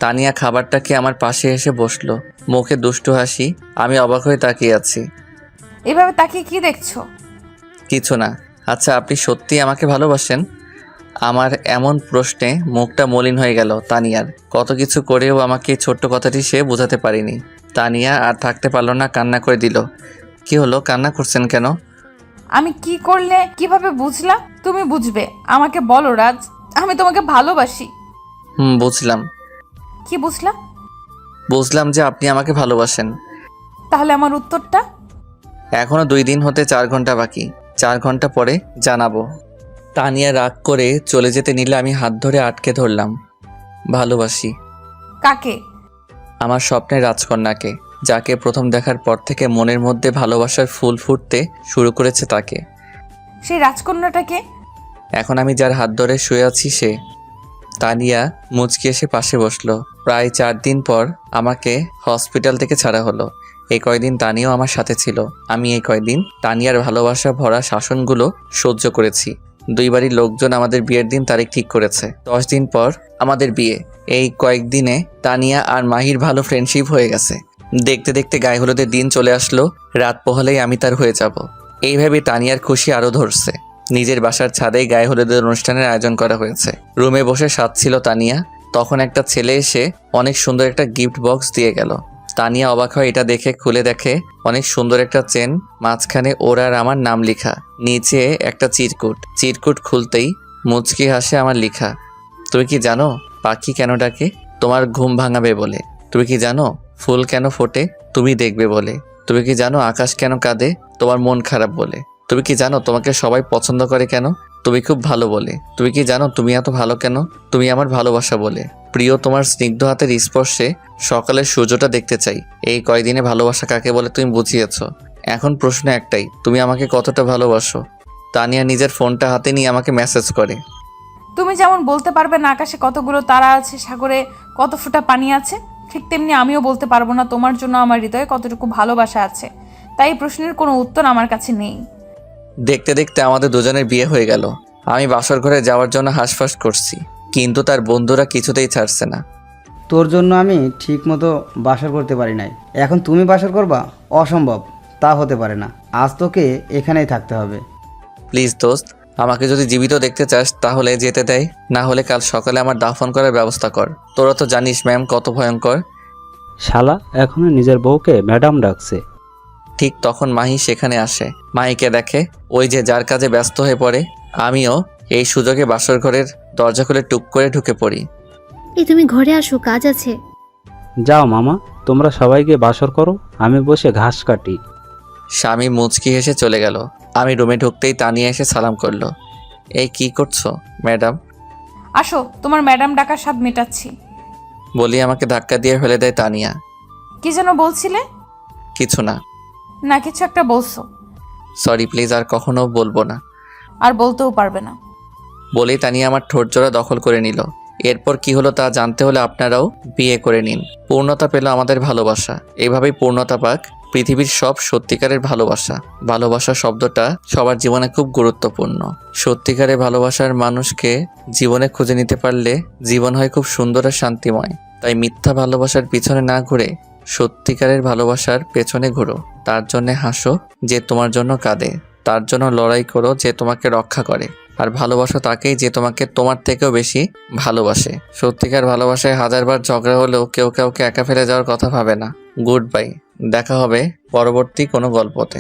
তানিয়া খাবারটা খেয়ে আমার পাশে এসে বসলো, মুখে দুষ্টু হাসি। আমি অবাক হয়ে তাকিয়ে আছি। এভাবে তাকিয়ে কি দেখছো? কিছু না। আচ্ছা, আপনি সত্যি আমাকে ভালোবাসেন? আমার এমন প্রশ্নে মুখটা মলিন হয়ে গেল তানিয়ার। কত কিছু করেও আমাকে এই ছোট্ট কথাটি সে বোঝাতে পারিনি। তানিয়া আর থাকতে পারল না, কান্না করে দিল। কি হলো, কান্না করছেন কেন? আমি কি করলে কিভাবে বুঝলা? তুমি বুঝবে, আমাকে বলো রাজ, আমি তোমাকে ভালোবাসি। বুঝলাম। কি বুঝলা? বুঝলাম যে আপনি আমাকে ভালোবাসেন। তাহলে আমার উত্তরটা? এখনো 2 দিন হতে 4 ঘন্টা বাকি। 4 ঘন্টা পরে জানাবো। তানিয়া রাগ করে চলে যেতে নিলে আমি হাত ধরে আটকে ধরলাম। ভালোবাসি। কাকে? আমার স্বপ্নের রাজকন্যাকে, যাকে প্রথম দেখার পর থেকে মনের মধ্যে ভালোবাসার ফুল ফুটতে শুরু করেছে তাকে। সেই রাজকন্যাটাকে? এখন আমি যার হাত ধরে শুয়ে আছি সে। তানিয়া মুচকি এসে পাশে বসলো। প্রায় 4 দিন পর আমাকে হসপিটাল থেকে ছাড়া হলো। এই কয়দিন তানিয়াও আমার সাথে ছিল। আমি এই কয়দিন তানিয়ার ভালোবাসা ভরা শাসনগুলো সহ্য করেছি। 2 বাড়ির লোকজন আমাদের বিয়ের দিন তারিখ ঠিক করেছে। 10 দিন পর আমাদের বিয়ে। এই কয়েকদিনে তানিয়া আর মাহির ভালো ফ্রেন্ডশিপ হয়ে গেছে। দেখতে দেখতে গায়ে হলুদের দিন চলে আসলো। রাত পোহালেই আমি তার হয়ে যাব। এইভাবে তানিয়ার খুশি আরও ধরছে। নিজের বাসার ছাদেই গায়ে হলুদের অনুষ্ঠানের আয়োজন করা হয়েছে। রুমে বসে সাজছিল তানিয়া। তখন একটা ছেলে এসে অনেক সুন্দর একটা গিফট বক্স দিয়ে গেল। তানিয়া অবাক হয় এটা দেখে। খুলে দেখে অনেক সুন্দর একটা চেন, মাঝখানে ওর আর আমার নাম লেখা, নিচে একটা চিরকুট। চিরকুট খুলতেই মুচকি হাসে আমার লেখা, তুমি কি জানো পাখি কেন ডাকে? তোমার ঘুম ভাঙাবে বলে। তুমি কি জানো ফুল কেন ফোটে? তুমি দেখবে বলে। তুমি কি জানো আকাশ কেন কাঁদে? তোমার মন খারাপ বলে। তুমি কি জানো তোমাকে সবাই পছন্দ করে কেন? তুমি খুব ভালো বলে। তুমি কি জানো তুমি এত ভালো কেন? তুমি আমার ভালোবাসা বলে। প্রিয় তোমার স্নিগ্ধ হাতের স্পর্শে সকালের সূর্যটা দেখতে চাই। এই কয়দিনে ভালোবাসা কাকে বলে তুমি বুঝিয়েছ। এখন প্রশ্ন একটাই, তুমি আমাকে কতটা ভালোবাসো? তানিয়া নিজের ফোনটা হাতে নিয়ে আমাকে মেসেজ করে। তুমি যেমন বলতে পারবে না আকাশে কতগুলো তারা আছে, সাগরে কত ফোঁটা পানি আছে, ঠিক তেমনি আমিও বলতে পারবো না তোমার জন্য আমার হৃদয়ে কতটুকু ভালোবাসা আছে। তাই এই প্রশ্নের কোনো উত্তর আমার কাছে নেই। দেখতে দেখতে আমাদের দুজনের বিয়ে হয়ে গেল। আমি বাসর ঘরে যাওয়ার জন্য হাঁসফাঁস করছি, কিন্তু তার বন্ধুরা কিছুতেই ছাড়ছে না। তোর জন্য আমি ঠিক মতো বাসর করতে পারি নাই, এখন তুমি বাসর করবা? অসম্ভব, তা হতে পারে না। আজ তোকে এখানেই থাকতে হবে। প্লিজ দোস্ত, আমাকে যদি জীবিত দেখতে চাস তাহলে যেতে দেয়, না হলে কাল সকালে আমার দাফন করার ব্যবস্থা কর। তোরা তো জানিস ম্যাম কত ভয়ঙ্কর। শালা এখনো নিজের বউকে ম্যাডাম ডাকছে। ঠিক তখন মাহি সেখানে আসে। মাহিকে দেখে, ওই যে যার কাজে ব্যস্ত হয়ে পড়ে। আমিও এই সুযোগে বাসর ঘরের দরজা খুলে টুক করে ঢুকে পড়ি। এই তুমি ঘরে আসো, কাজ আছে। যাও মামা, তোমরা সবাই গিয়ে বাসর করো, আমি বসে ঘাস কাটি। স্বামী মুচকি হেসে চলে গেল। আমি রুমে ঢুকতেই তানিয়া এসে সালাম করলো। এই কি করছো ম্যাডাম? আসো, তোমার ম্যাডাম ডাকার স্বাদ মেটাচ্ছি। বলি আমাকে ধাক্কা দিয়ে ফেলে দেয় তানিয়া। কি যেন বলছিলে? কিছু না। না, কিছু একটা বলছো। সরি প্লিজ, আর কখনো বলবো না। আর বলতেও পারবে না। বলেই তানিয়া আমার ঠোঁট জোড়া দখল করে নিল। এরপর কি হলো তা জানতে হলে আপনারাও বিয়ে করে নিন। পূর্ণতা পেল আমাদের ভালোবাসা। এইভাবেই পূর্ণতা পাক পৃথিবীর সব সত্যিকারের ভালোবাসা। ভালোবাসা শব্দটা সবার জীবনে খুব গুরুত্বপূর্ণ। সত্যিকারের ভালোবাসার মানুষকে জীবনে খুঁজে নিতে পারলে জীবন হয় খুব সুন্দর আর শান্তিময়। তাই মিথ্যা ভালোবাসার পিছনে না ঘুরে সত্যিকারের ভালোবাসার পেছনে ঘুরো। তার জন্য হাসো যে তোমার জন্য কাঁদে, তার জন্য লড়াই করো যে তোমাকে রক্ষা করে, আর ভালোবাসো তাকেই যে তোমাকে তোমার থেকেও বেশি ভালোবাসে। সত্যিকার ভালোবাসায় হাজারবার ঝগড়া হলেও কেউ কাউকে একা ফেলে যাওয়ার কথা ভাবে না। গুড বাই, দেখা হবে পরবর্তী কোনো গল্পতে।